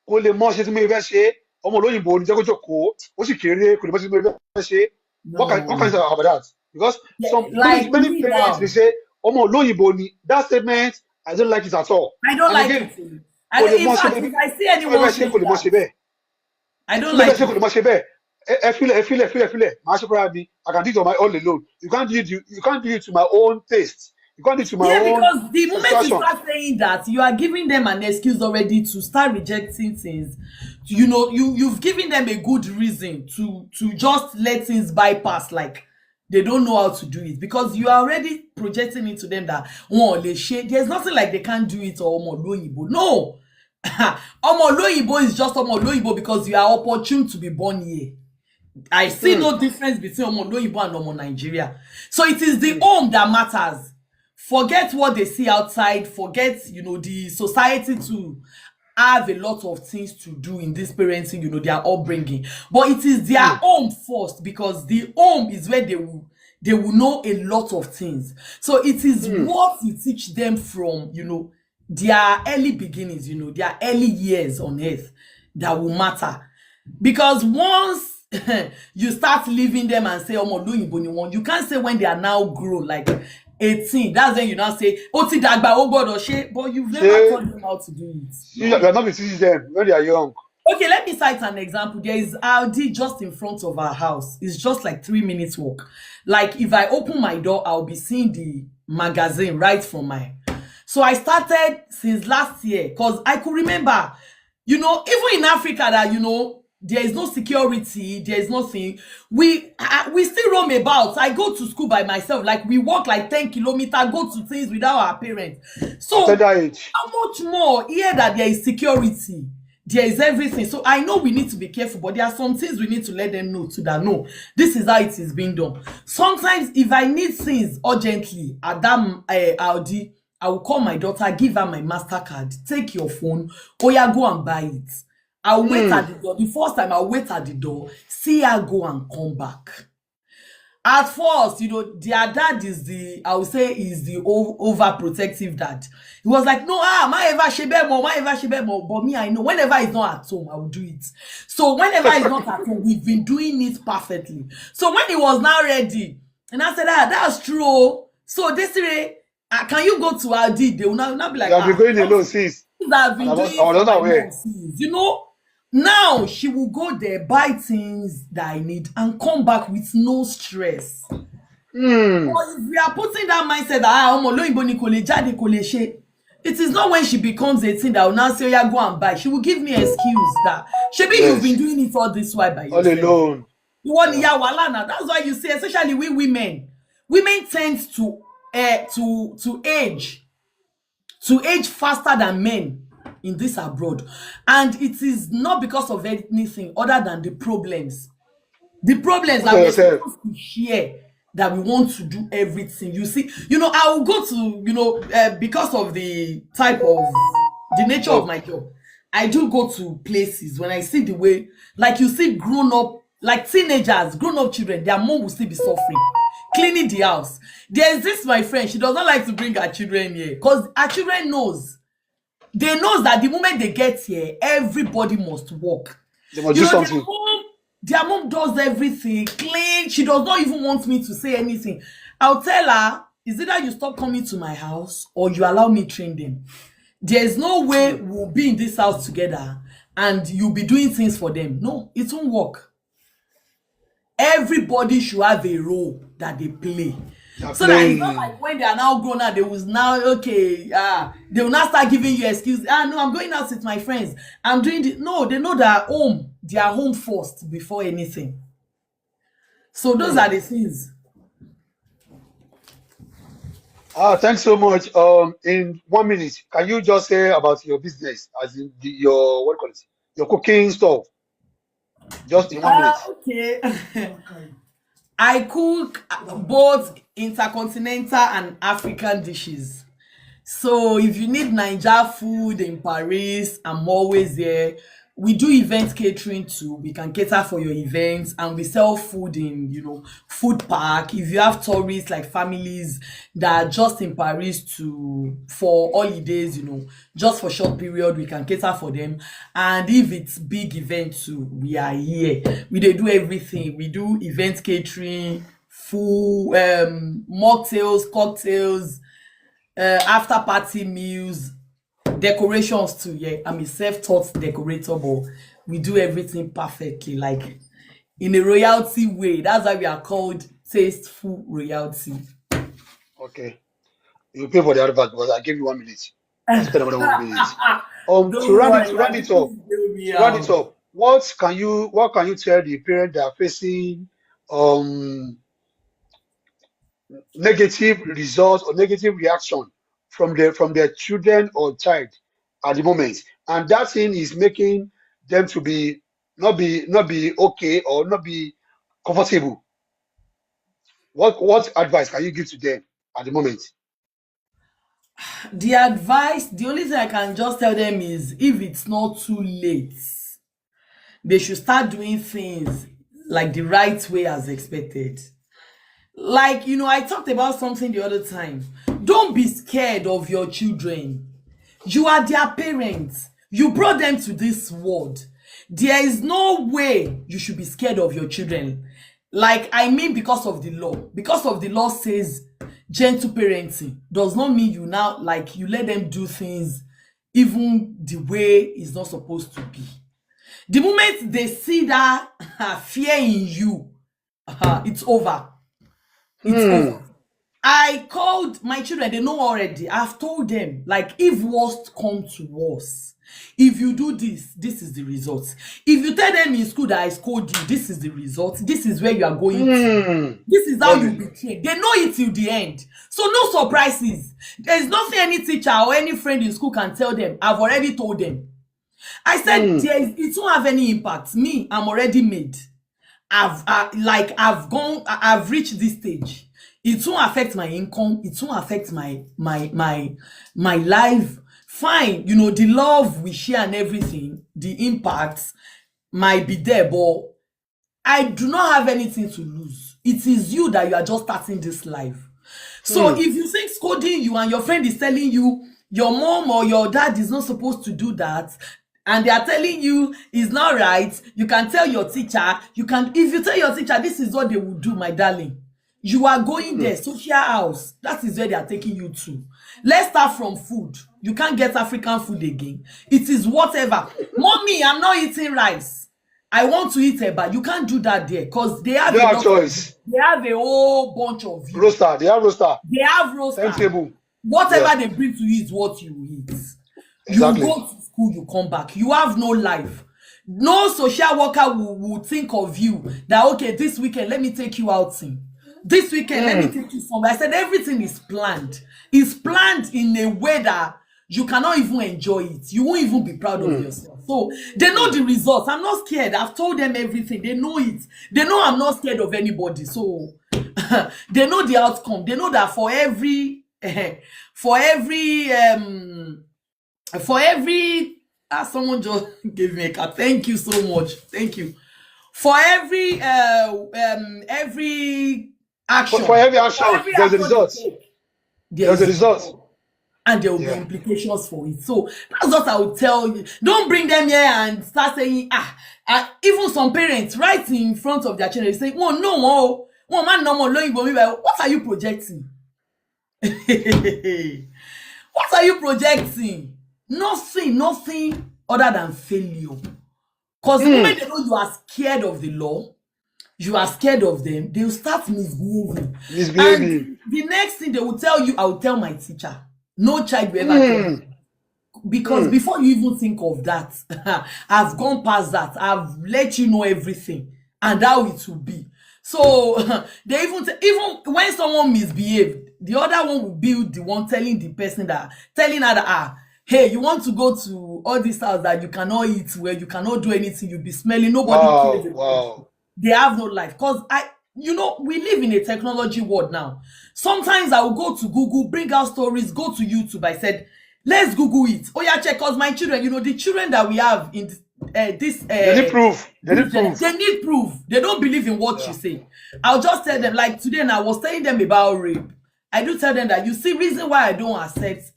Kò lè mọ ṣe tí mo fẹ́ ṣe ọmọ olóyìnbó ní jẹ́ kó jókòó ó sì kéré kò lè mọ ṣe tí mo fẹ́ ṣe. What can you No. say about that? Because Yeah, some many like many me parents they now. say ọmọ olóyìnbó ni that statement I don't like it at all. I don't And like again it. kò lè In mọ ṣe fact, bẹ́ẹ̀ if I see tí mo anyone fẹ́ ṣe kò saying lè mọ that, ṣe bẹ́ẹ̀ I tí don't mo fẹ́ like ṣe kò it. lè mọ ṣe bẹ́ẹ̀ ẹ filẹ̀ màá ṣe fúnra mi I can do it on my own alone. You can't do it to my own taste. You can't do it to my Yeah, own because the moment you satisfaction. start saying that, you are giving them an excuse already to start rejecting things. You've given them a good reason to just let things bypass, like they don't know how to do it, because you are already projecting into them that there's nothing like they can't do it or omo loyibo. No. Omo loyibo is just omo loyibo because you are opportune to be born here. I see Hmm. no difference between Omo Loyibo and Omo Nigeria. So it is the Hmm. home that matters. Forget what they see outside. Forget, the society to have a lot of things to do in this parenting, their upbringing. But it is their Hmm. home first, because the home is where they will know a lot of things. So it is Hmm. what you teach them from, their early beginnings, their early years on earth, that will matter. Because once you start leaving them and say omo loyinbo ni won, you can't say when they are now grown, like 18, that's when you now say ó ti dàgbà ó gbọ́dọ̀ ṣe, but you've Ṣé never taught them how to do it. you are No. not be teaching them when they are young? Okay, let me cite an example. There is Aldi just in front of our house. It's just like 3 minutes walk. Like if I open my door, I'll be seeing the magazine right from my. So I started since last year because I could remember, even in Africa that there is no security, there is nothing. We still roam about. I go to school by myself. Like we walk like 10 kilometers, go to things without our parents. At So that age. how much more here that there is security, there is everything. So I know we need to be careful, but there are some things we need to let them know too, that no, this is how it is being done. Sometimes if I need things urgently at that Aldi, I will call my daughter, give her my MasterCard, take your phone, oya go and buy it. I'll wait Hmm. at the door. The first time I'll wait at the door, see her go and come back. At first, their dad is I would say, is the overprotective dad. He was like, no, ma ever shebe mo, ma ever shebe mo. But me, I know whenever he's not at home, I will do it. So whenever he's not at home, we've been doing it perfectly. So when he was now ready, and I said, that's true. Oh. So Desiree, can you go to Aldi? They will now be You like, have been going what alone since. things I've And been I doing was for not my aware. mom since, now she will go there, buy things that I need, and come back with no stress. Hmm. But if we are putting that mindset that ọmọ olóyìnbó ni kò lè jáde kò lè ṣe, it is not when she becomes 18 that will now say, yeah, go and buy. She will give me excuse that shebi you've been Yes. doing it all this while by All yourself. alone. Ìwọ ni Yeah. ìyá wàhálà now. That's why you see, especially we women tend to age faster than men in this abroad, and it is not because of anything other than the problems. The problem is Put on that we're yourself. supposed to share, that we want to do everything. You see, I will go to, because of the type of, the nature of Job. my job, I do go to places when I see the way, like you see grown up, like teenagers, grown up children, their mom will still be suffering, cleaning the house. There's this, my friend, she does not like to bring her children here because her children they knows that the moment they get here, everybody must work. They must You do know, something. their mom does everything, clean. She does not even want me to say anything. I'll tell her, is either you stop coming to my house or you allow me train them. There's no way we'll be in this house together and you'll be doing things for them. No, it won't work. Everybody should have a role that they play. They are So that it's not playing. like when they are now grown up, they will now, okay, they will now start giving you excuse. No, I'm going out with my friends. I'm doing this. No, they know that home, they are home first before anything. So those are the things. Thanks so much. In 1 minute, can you just say about your business, as in your what do you call it, your cooking stuff, just in 1 minute? Okay. I cook both intercontinental and African dishes. So if you need Naija food in Paris, I'm always there. We do event catering too. We can cater for your events and we sell food in, food park. If you have tourists like families that are just in Paris for holidays, just for short period, we can cater for them. And if it's big event too, we are here. We dey do everything. We do event catering, food, mocktails, cocktails, after party meals, decorations too. Yeah, I'm a self-taught decorator, but we do everything perfectly, like in a royalty way. That's why we are called Tasteful Royalty. Okay, you pay for the advert, but I give you 1 minute. I spend another 1 minute. To Don't round it, worry, to man. round it up, what can you tell the parents that are facing um negative results or negative reaction from their children or child at the moment, and that thing is making them to be not be okay or not be comfortable? What advice can you give to them at the moment? The only thing I can just tell them is if it's not too late, they should start doing things like the right way as expected. Like, I talked about something the other time. Don't be scared of your children. You are their parents. You brought them to this world. There is no way you should be scared of your children. Like, I mean, because of the law. Because of the law says gentle parenting does not mean you now, like, you let them do things even the way it's not supposed to be. The moment they see that fear in you, it's over. It's over. I called my children, they know already. I've told them, like, if worst come to worst, if you do this, this is the result. If you tell them in school that I scold you, this is the result. This is where you are going to. This is how Love you it. be trained. They know it till the end. So no surprises. There is nothing any teacher or any friend in school can tell them. I've already told them. I said it won't have any impact. Me, I'm already made. I've reached this stage. It won't affect my income. It won't affect my life. Fine, the love we share and everything, the impact might be there, but I do not have anything to lose. It is you that you are just starting this life. So if you think scolding you and your friend is telling you your mom or your dad is not supposed to do that, and they are telling you it's not right, you can tell your teacher. If you tell your teacher this is what they will do, my darling, you are going there, social house. That is where they are taking you to. Let's start from food. You can't get African food again. It is whatever. Mommy, I'm not eating rice. I want to eat eba. You can't do that there because they have They a have lot choice. they have a whole bunch of you. Roster. They have roster. They have roster. Timetable. Whatever Yeah. they bring to you is what you eat. Exactly. You go to school, you come back. You have no life. No social worker will think of you that, okay, this weekend, let me take you out. This weekend, let me take you somewhere. I said everything is planned. It's planned in a way that you cannot even enjoy it. You won't even be proud of yourself. So they know the results. I'm not scared. I've told them everything. They know it. They know I'm not scared of anybody. So they know the outcome. They know that for every for every someone just gave me a card. Thank you so much. Thank you. For every action, For every action, there's a action result. they take, There's a result. and there will be Yeah. implications for it. So that's what I would tell you. Don't bring them here and start saying, even some parents right in front of their children say, "Oh no, oh man, no more." What are you projecting? What are you projecting? Nothing other than failure. Because the moment they know you are scared of the law, you are scared of them, they'll start misbehaving. And the next thing they will tell you, I will tell my teacher. No child will ever tell you. Because before you even think of that, I've gone past that. I've let you know everything and how it will be. So they even when someone misbehaved, the other one will be the one telling the person that, telling her that, hey, you want to go to all this house that you cannot eat, where you cannot do anything, you'll be smelling, nobody cares. Wow. They have no life. Because we live in a technology world now. Sometimes I will go to Google, bring out stories, go to YouTube. I said, let's Google it. Oh yeah, check, because my children, the children that we have in this They need proof. They need proof. They need proof. They don't believe in what you say. I'll just tell them, like today, and I was telling them about rape. I do tell them that, you see, reason why I don't accept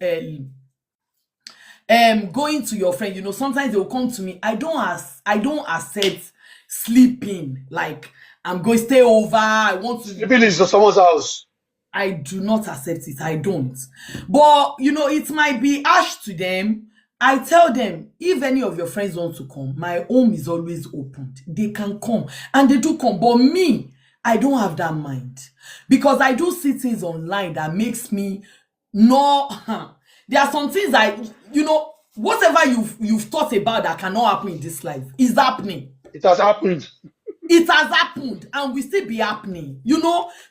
going to your friend, sometimes they'll come to me. I don't accept sleeping. Like, I'm going to stay over. I want to. Sleeping is someone's house. I do not accept it. I don't. But, it might be harsh to them. I tell them, if any of your friends want to come, my home is always opened. They can come. And they do come. But me, I don't have that mind. Because I do see things online that makes me not... There are some things that, whatever you've thought about that cannot happen in this life is happening. It has happened. It has happened and will still be happening,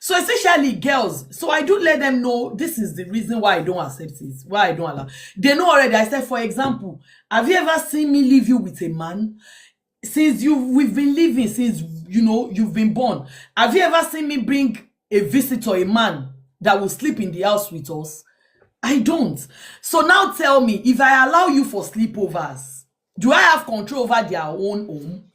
So especially girls. So I do let them know this is the reason why I don't accept it, why I don't allow. They know already. I said, for example, have you ever seen me leave you with a man? Since we've been living, since, you've been born. Have you ever seen me bring a visitor, a man that will sleep in the house with us? I don't. So now tell me, if I allow you for sleepovers, do I have control over their own home?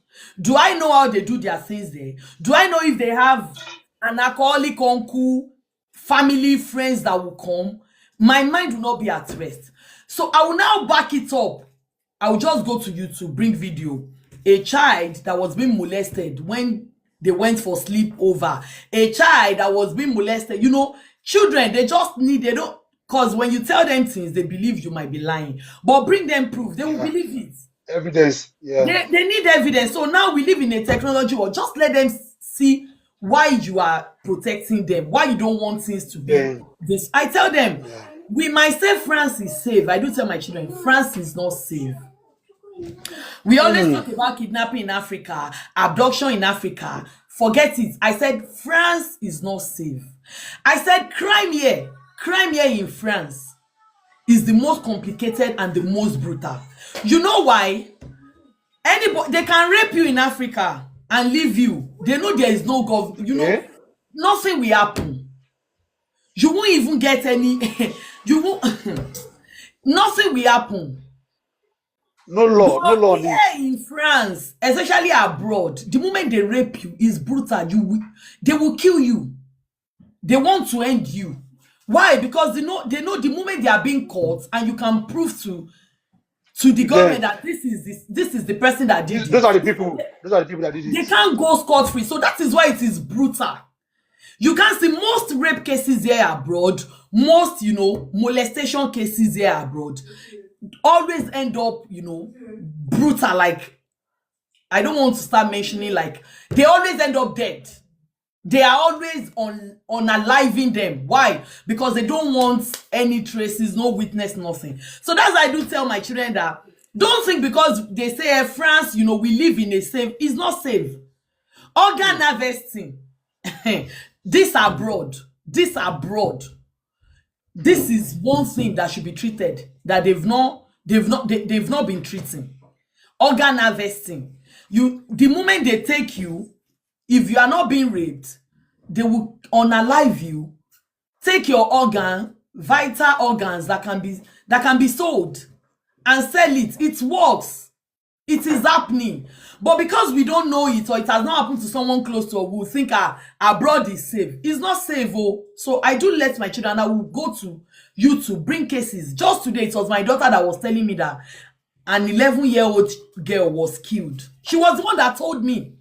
Do I know how they do their things there? Do I know if they have an alcoholic uncle, family, friends that will come? My mind will not be at rest. So I will now back it up. I will just go to YouTube, bring video. A child that was being molested when they went for sleepover. A child that was being molested. Children, they don't, because when you tell them things, they believe you might be lying. But bring them proof, they will believe it. Evidence. Yeah. They need evidence. So now we live in a technology world. Just let them see why you are protecting them, why you don't want things to be this. I tell them, we might say France is safe. I do tell my children, France is not safe. We always talk about kidnapping in Africa, abduction in Africa. Forget it. I said, France is not safe. I said, crime here in France is the most complicated and the most brutal. You know why? Anybody, they can rape you in Africa and leave you. They know there is no government. Nothing will happen. You won't even get any. You won't. Nothing will happen. No law. Here in France, especially abroad, the moment they rape you is brutal. They will kill you. They want to end you. Why? Because they know the moment they are being caught and you can prove to the government that this is the person that did it. Those are the people that did it. They can't go scot-free. So that is why it is brutal. You can see most rape cases here abroad, most molestation cases here abroad always end up brutal. Like, I don't want to start mentioning, like, they always end up dead. They are always unaliving them. Why? Because they don't want any traces, no witness, nothing. So that's why I do tell my children that don't think because they say France, we live in a safe. It's not safe. Organ harvesting. This abroad. This is one thing that should be treated that they've not been treating. organ harvesting. The moment they take you, if you are not being raped, they will unalive you, take your organ, vital organs that can be sold, and sell it. It works. It is happening. But because we don't know it, or it has not happened to someone close to us, we will think abroad is safe. It's not safe. Oh. So I do let my children, I will go to YouTube, bring cases. Just today, it was my daughter that was telling me that an 11-year-old girl was killed. She was the one that told me.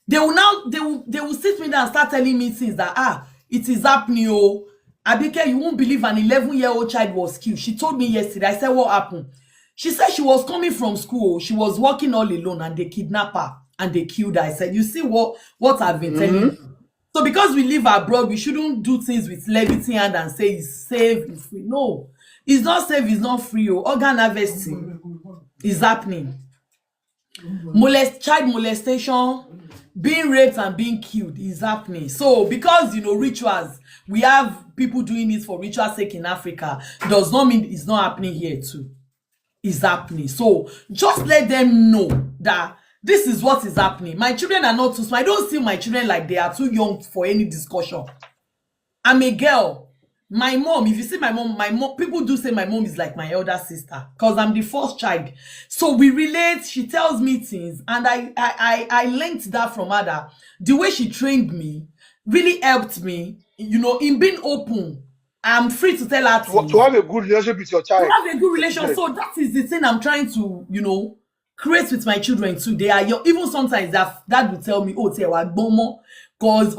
They will sit me down and start telling me things that it is happening. Oh, Abike, you won't believe an 11-year-old child was killed. She told me yesterday. I said, what happened? She said she was coming from school. She was walking all alone and they kidnapped her and they killed her. I said, you see what I've been telling you. So because we live abroad, we shouldn't do things with levity hand and say it's safe, it's free. No, it's not safe, it's not free. Organ harvesting is happening. Child molestation, being raped and being killed is happening. So because rituals, we have people doing it for ritual sake in Africa, does not mean it's not happening here too. It's happening. So just let them know that this is what is happening. My children are not too small. I don't see my children like they are too young for any discussion. I'm a girl. My mom, if you see my mom, people do say my mom is like my elder sister because I'm the first child. So we relate. She tells me things, and I learned that from her. That the way she trained me really helped me, in being open. I'm free to tell her to have a good relationship with your child. To have a good relationship. So that is the thing I'm trying to, create with my children too. They are young. Even sometimes that will tell me, oh, Tewa Gbomo, because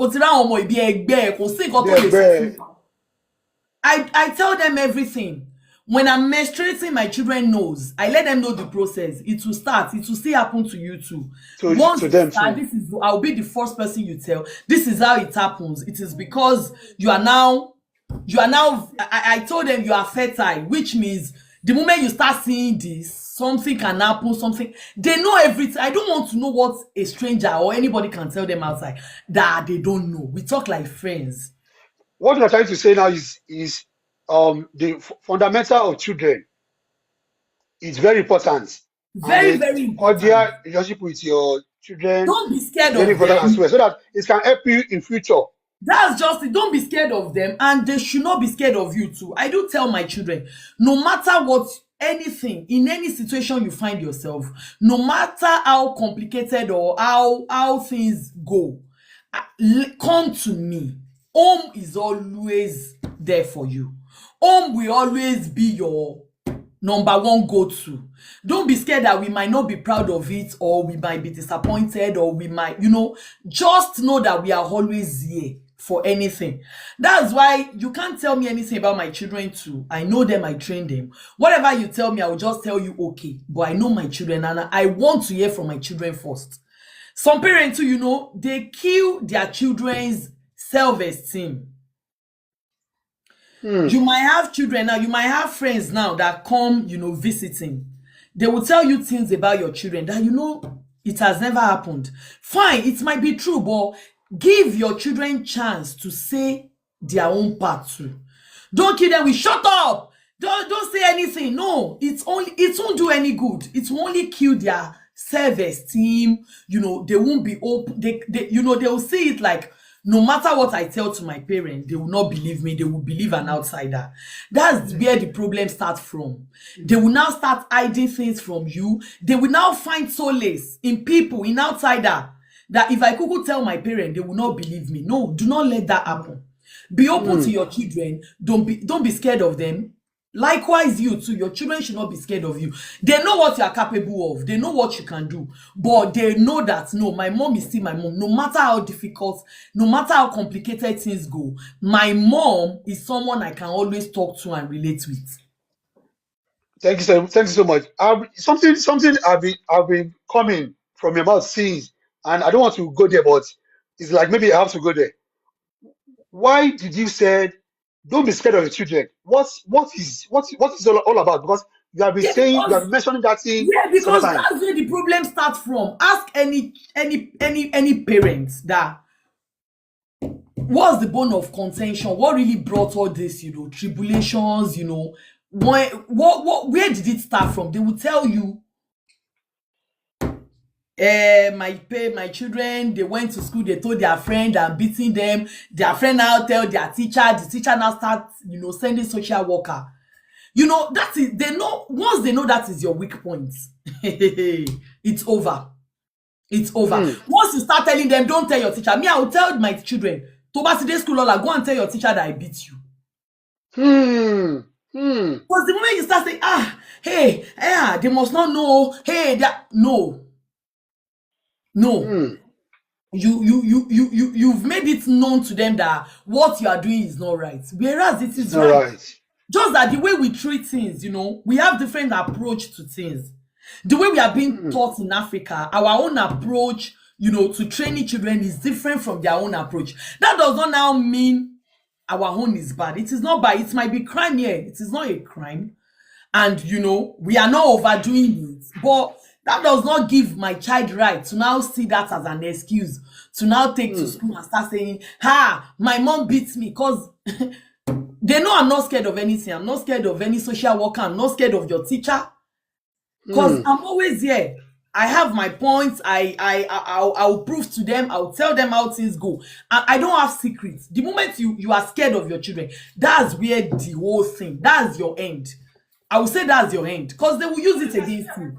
I tell them everything. When I'm menstruating, my children knows. I let them know the process. It will start. It will still happen to you too. So once them start, I'll be the first person you tell. This is how it happens. It is because you are now. I told them you are fertile, which means the moment you start seeing this, something can happen. They know everything. I don't want to know what a stranger or anybody can tell them outside that they don't know. We talk like friends. What you're trying to say now is the fundamental of children is very important. Very, very important. Cordial relationship with your children. Don't be scared of them. As well, so that it can help you in future. That's just it. Don't be scared of them, and they should not be scared of you too. I do tell my children, no matter what, anything, in any situation you find yourself, no matter how complicated or how things go, come to me. Home is always there for you. Home will always be your number one go-to. Don't be scared that we might not be proud of it, or we might be disappointed, or we might, just know that we are always here for anything. That's why you can't tell me anything about my children too. I know them, I train them. Whatever you tell me, I will just tell you okay. But I know my children, and I want to hear from my children first. Some parents too, they kill their children's self-esteem. You might have children now, you might have friends now that come, visiting. They will tell you things about your children that it has never happened. Fine, it might be true, but give your children chance to say their own part too. Don't kill them with shut up. Don't say anything. No, it won't do any good. It will only kill their self-esteem. They won't be open. They will see it like, no matter what I tell to my parents, they will not believe me. They will believe an outsider. That's where the problem starts from. They will now start hiding things from you. They will now find solace in people, in outsider. That if I could tell my parents, they will not believe me. No, do not let that happen. Be open to your children. Don't be scared of them. Likewise, you too. Your children should not be scared of you. They know what you are capable of. They know what you can do. But they know that, no, my mom is still my mom. No matter how difficult, no matter how complicated things go, my mom is someone I can always talk to and relate with. Thank you so much. Something I've been coming from your mouth since, and I don't want to go there, but it's like maybe I have to go there. Why did you say don't be scared of the children? What is all about? Because you have been saying, you have been mentioning that thing. Yeah, because that's where the problem starts from. Ask any parents that what's the bone of contention? What really brought all this, tribulations, where did it start from? They will tell you my children, they went to school, they told their friend I'm beating them. Their friend now tell their teacher, the teacher now start, sending social worker. That is, they know, once they know that is your weak point, it's over. It's over. Hmm. Once you start telling them, don't tell your teacher. Me, I will tell my children, Toba today school, Lola, go and tell your teacher that I beat you. Because the moment you start saying, hey, they must not know, hey, that, no. You've made it known to them that what you are doing is not right, whereas it is All right. right. Just that the way we treat things, we have different approach to things. The way we are being taught in Africa, our own approach, to training children is different from their own approach. That does not now mean our own is bad. It is not bad. It might be crime here. It is not a crime. And, we are not overdoing it. But that does not give my child right to now see that as an excuse to now take to school and start saying, my mom beats me, because they know I'm not scared of anything. I'm not scared of any social worker. I'm not scared of your teacher. Because I'm always here. I have my points. I'll prove to them. I'll tell them how things go. I don't have secrets. The moment you are scared of your children, that's where the whole thing, that's your end. I will say that's your end. Because they will use it against you.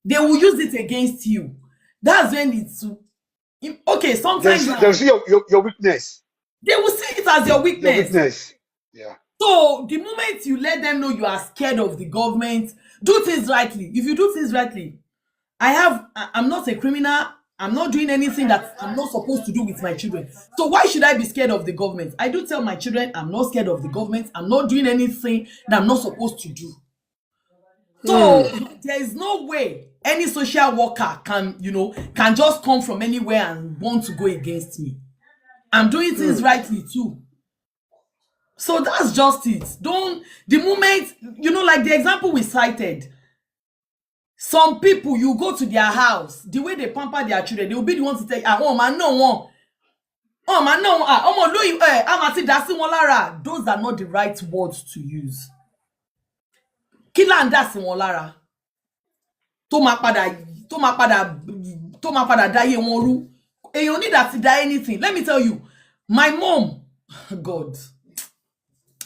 They will use it against you. That's when it's okay. Sometimes They'll see your weakness. they will see it as your Your weakness. weakness. Yeah. So the moment you let them know you are scared of the government, do things rightly. If you do things rightly, I'm not a criminal. I'm not doing anything that I'm not supposed to do with my children. So why should I be scared of the government? I do tell my children I'm not scared of the government. I'm not doing anything that I'm not supposed to do. So there is no way any social worker can just come from anywhere and want to go against me. I'm doing things rightly too. So that's just it. The moment, like the example we cited, some people, you go to their house, the way they pamper their children, they will be the ones to tell you, oh man, no one. Oh man, no one. Oh man, no, those are not the right words to use. Kila and that's wọn lára. Tó máa padà dáyé wọn rú. Èèyàn need that to die anything. Let me tell you, my mom, God,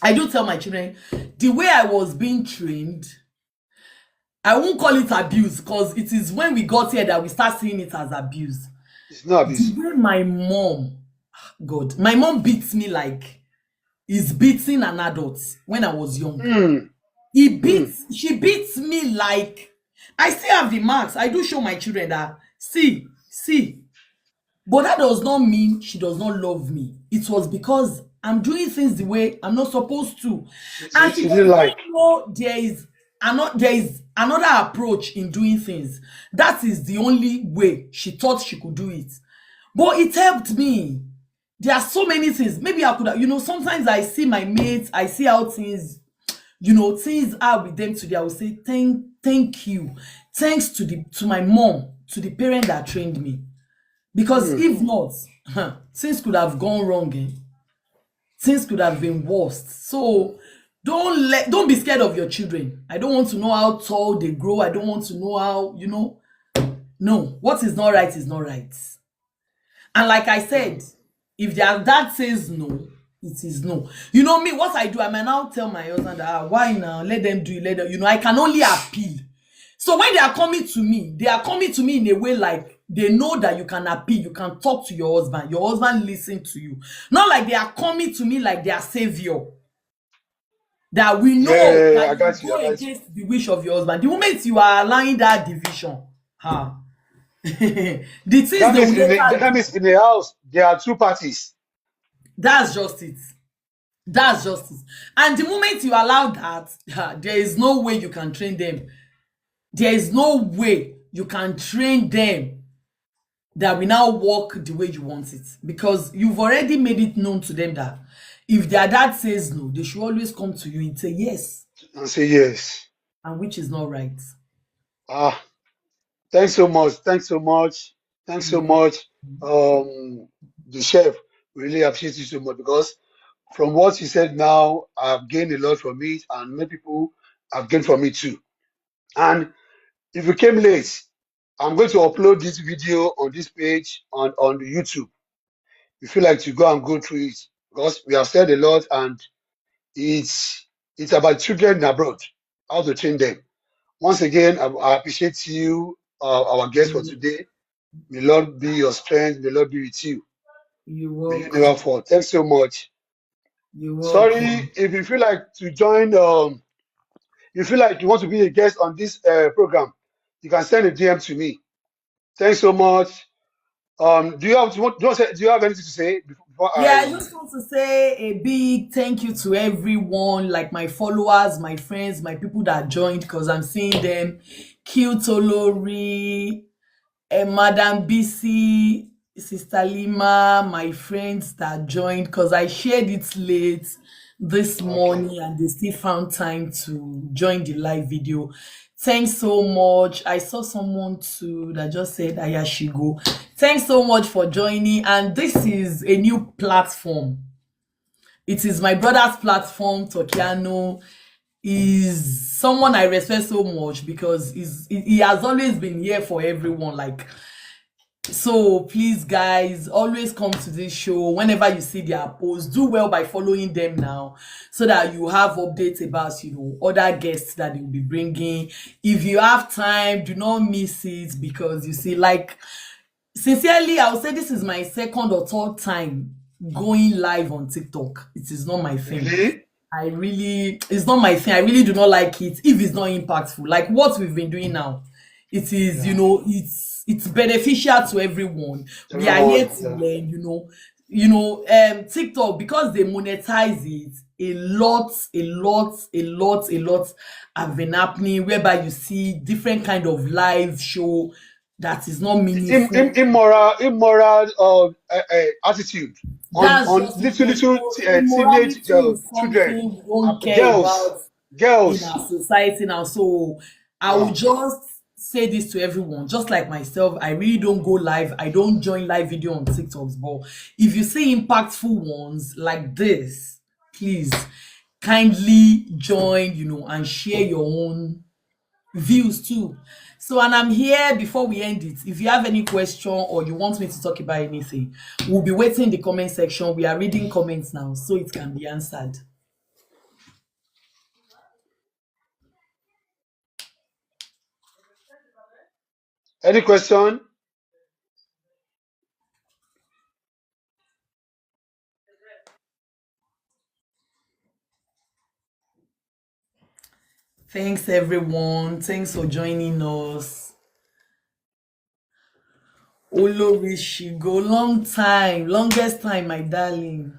I do tell my children, the way I was being trained, I won't call it abuse, because it is when we got here that we start seeing it as abuse. It's not abuse. The way my mom, God, my mom beats me like he's beating an adult when I was young. She beats me like, I still have the marks. I do show my children that, see. But that does not mean she does not love me. It was because I'm doing things the way I'm not supposed to. And she doesn't know there is another approach in doing things. That is the only way she thought she could do it. But it helped me. There are so many things. Maybe I could have, sometimes I see my mates, I see how things, things are with them today. I will say, thank you. Thanks to my mom, to the parent that trained me. Because if not, things could have gone wrong. Things could have been worse. So don't be scared of your children. I don't want to know how tall they grow. I don't want to know how, no, what is not right is not right. And like I said, if their dad says no, it is no. You know me, what I do, I might now tell my husband that, why now? Let them do it. I can only appeal. So when they are coming to me in a way like they know that you can appeal, you can talk to your husband listens to you. Not like they are coming to me like their savior. That we know that you go against the wish of your husband. The moment you are allowing that division, that means in the house there are two parties. That's just it. And the moment you allow that, there is no way you can train them. There is no way you can train them that we now work the way you want it. Because you've already made it known to them that if their dad says no, they should always come to you and say yes. And say yes. And which is not right. Thanks so much. The chef, really appreciate you so much, because from what you said now, I've gained a lot from it, and many people have gained from it too. And if you came late, I'm going to upload this video on this page on the YouTube. You feel like to go through it because we have said a lot, and it's about children abroad, how to train them. Once again, I appreciate you, our guest for You, today. May Lord be your strength. May Lord be with you. you're May you never welcome. fall. Thanks so much. You're Sorry welcome. if you feel like to join. You feel like you want to be a guest on this program, you can send a DM to me. Thanks so much. Do you have do you have anything to say before Yeah, I I? just want to say a big thank you to everyone, like my followers, my friends, my people that joined, because I'm seeing them. Cute Olori, Madam BC, Sister Lima, my friends that joined, because I shared it late this Okay. morning and they still found time to join the live video. Thanks so much. I saw someone too that just said Ayashigo. Thanks so much for joining. And this is a new platform. It is my brother's platform. Tokiano is someone I respect so much because he has always been here for everyone. Like, so please guys, always come to this show. Whenever you see their posts, do well by following them now so that you have updates about, other guests that they will be bringing. If you have time, do not miss it, because you see, like, sincerely, I would say this is my second or third time going live on TikTok. It is not my thing. Really? It's not my thing. I really do not like it if it's not impactful. Like what we've been doing now, it is, Yeah. it's beneficial to everyone. We are here Everyone. to Yeah. learn, TikTok, because they monetize it, a lot have been happening, whereby you see different kind of live show that is not meaningful. Immoral attitude That's on just it. little teenage Immorality is children, something we don't care girls, about in girls. our society now. So I will Ah, just say this to everyone, just like myself. I really don't go live. I don't join live video on TikToks. But if you see impactful ones like this, please kindly join, and share your own views too. So, and I'm here before we end it. If you have any question or you want me to talk about anything, we'll be waiting in the comment section. We are reading comments now, so it can be answered. any question? Thanks, everyone. Thanks for joining us. Olorishigo, long time, longest time, my darling.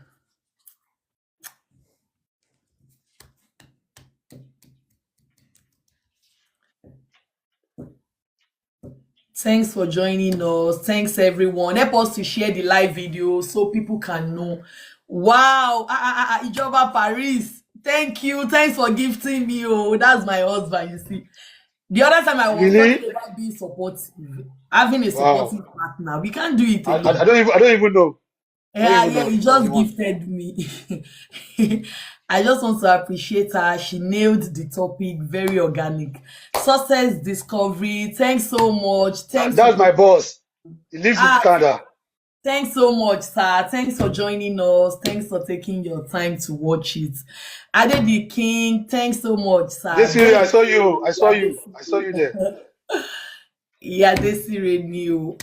Thanks for joining us. Thanks, everyone. Help us to share the live video so people can know. Wow, Ijoba Paris. Thank you. Thanks for gifting me. Oh, that's my husband, you see. The other time I was Really? talking about being supportive, having a Wow. supportive partner. We can't do it I alone. don't even know. I don't Yeah, even yeah, know you that's the just one. gifted me. I just want to appreciate her. She nailed the topic, very organic. Success discovery. Thanks so much. Thanks for That's my boss. He lives in ah, Canada. thanks so much, sir. Thanks for joining us. Thanks for taking your time to watch it. Ade the King, thanks so much, sir. Desiree, I saw you. I saw Yeah, you. I saw you there. yeah, Desiree new.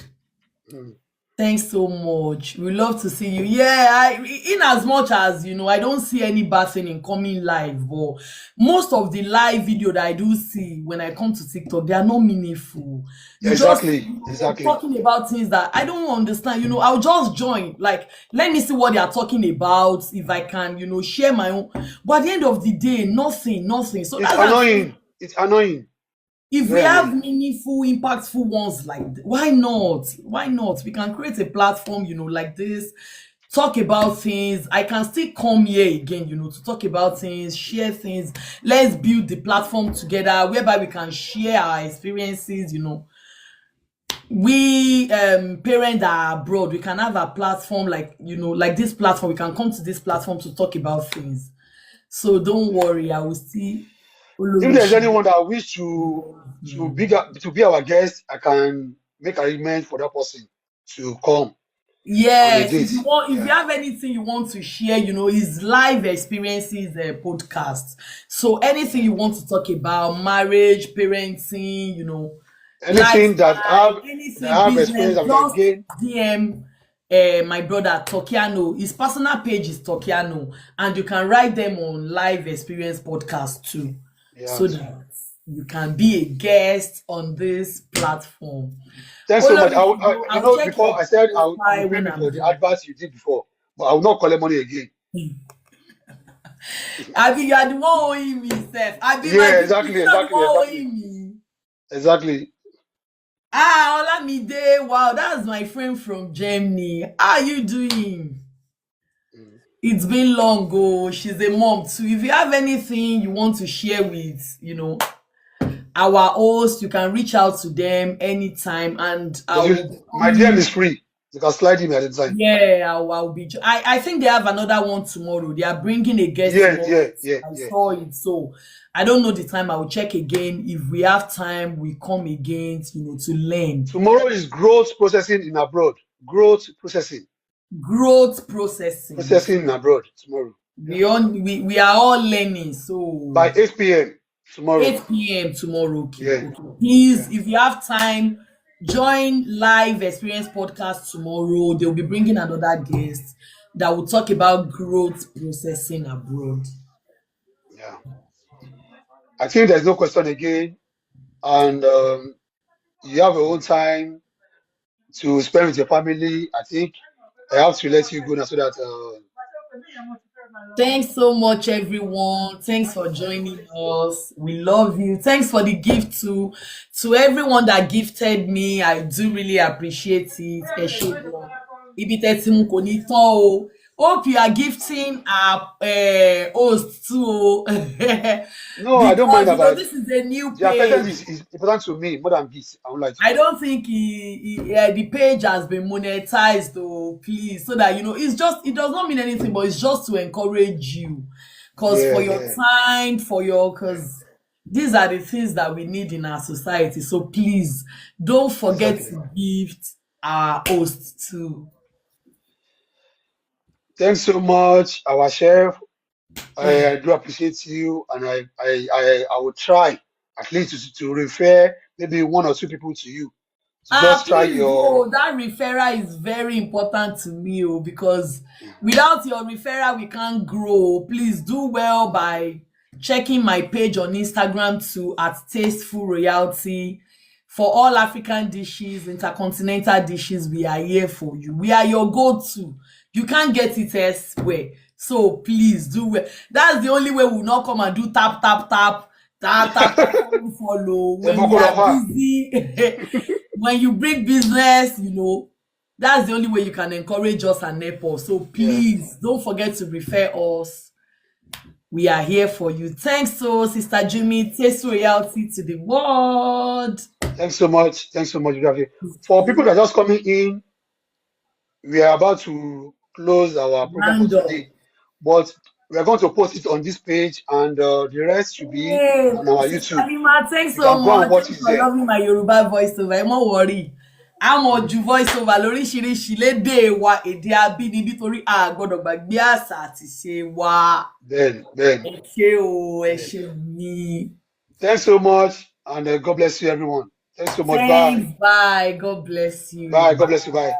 Hmm. Thanks so much. We love to see you. Yeah, in as much as I don't see any bad thing in coming live, but most of the live video that I do see when I come to TikTok, they are not meaningful. Yeah, You just exactly. Exactly. talking about things that I don't understand. I'll just join. Like, let me see what they are talking about. If I can, share my own. But at the end of the day, nothing, nothing. So It's that's what I'm saying. annoying. It's annoying. If we Very have annoying. meaningful, impactful ones why not? Why not? We can create a platform, like this, talk about things. I can still come here again, to talk about things, share things. Let's build the platform together whereby we can share our experiences. We parents that are abroad, we can have a platform like this platform. We can come to this platform to talk about things. So don't worry, I will still. If there's Olorishi. anyone that wish to be our guest, I can make arrangement for that person to come on a Yes, if date. you want, if you Yeah. have anything you want to share, his live experiences podcast. So anything you want to talk about, marriage, parenting, Anything lifestyle, that anything, have experience business, that we can just gain. DM my brother Tokiano. His personal page is Tokiano, and you can write them on live experience podcast too, so Yes. that you can be a guest on this platform. Thanks so much. I'll check Before your I said I will profile pay when me I'm for the done. adverts you did before, but I will not collect money again. Abi, you are the one owing me, sef. Abi, my Yeah, people, exactly, you are the exactly, one exactly, owing me. exactly. Olamide, wow, that's my friend from Germany. How are you doing? Mm. It's been long, oh. She's a mom too. If you have anything you want to share with, our host, you can reach out to them anytime, and I Yes, will be my DM coming. is free. You can slide in at any time. Yeah, I'll be. I think they have another one tomorrow. They are bringing a guest Yeah, tomorrow. yeah, yeah, I yeah. saw it, so I don't know the time. I will check again. If we have time, we come again. To learn Tomorrow is growth processing in abroad. Growth processing. growth processing. Processing in So abroad tomorrow. Yeah. we are all learning. By So 8 p.m. tomorrow. 8 p.m. tomorrow. Okay, Yeah, okay. Please, yeah. if you have time, join live experience podcast tomorrow. They'll be bringing another guest that will talk about growth processing abroad. Yeah. I think there's no question again. And you have your own time to spend with your family. I think I have to let you go now so that Thanks so much, everyone. Thanks for joining us. We love you. Thanks for the gift to everyone that gifted me. I do really appreciate it. Ẹ ṣé gan. Ibi tẹ́ ti mú kò ní tán o. Hope you are gifting our host too. no, I don't mind Because about this is a new their presence page. is important to me more than this. I would like to. I don't think the page has been monetized though, please, so that it does not mean anything, but it's just to encourage you, cause Yeah, for your yeah, time, yeah. cause these are the things that we need in our society. So please don't forget Exactly. to gift our host too. Thanks so much, our chef. Mm. I do appreciate you, and I will try at least to refer maybe one or two people to you to just try Please your. do. That referral is very important to me, because Yeah. without your referral, we can't grow. Please do well by checking my page on Instagram too at Tasteful Royalty. For all African dishes, intercontinental dishes, we are here for you. We are your go-to. You can't get it elsewhere. So please do well. That's the only way we'll not come and do tap, tap, tap, tap, tap, tap, follow. When we are Ebokolofa. busy, when you bring business, that's the only way you can encourage us and help us. So Yeah. please don't forget to refer us. We are here for you. Thanks, so Sister Jimmy. Taste royalty to the world. Thanks so much. Thanks so much. For people that are just coming in, we are about to close our program for Random. today, but we are going to post it on this page, and the rest should be Hey, on our Sister YouTube. Lima, thanks You so can go and much. watch Thanks it for there. loving my Yoruba voiceover. Ẹ má worry. Àwọn ju voiceover lóríṣiríṣi lédè wa, èdè abínibí torí a gbọ́dọ̀ gbàgbé àṣà àti ìṣe wa. Ben, Ben, Ẹ ṣé o, ẹ Ben. ṣé mi. Thanks so much, and God bless you, everyone. Thanks so much. Bye. Thanks. Bye. God bless you. Bye. God Bye. bless you. Bye.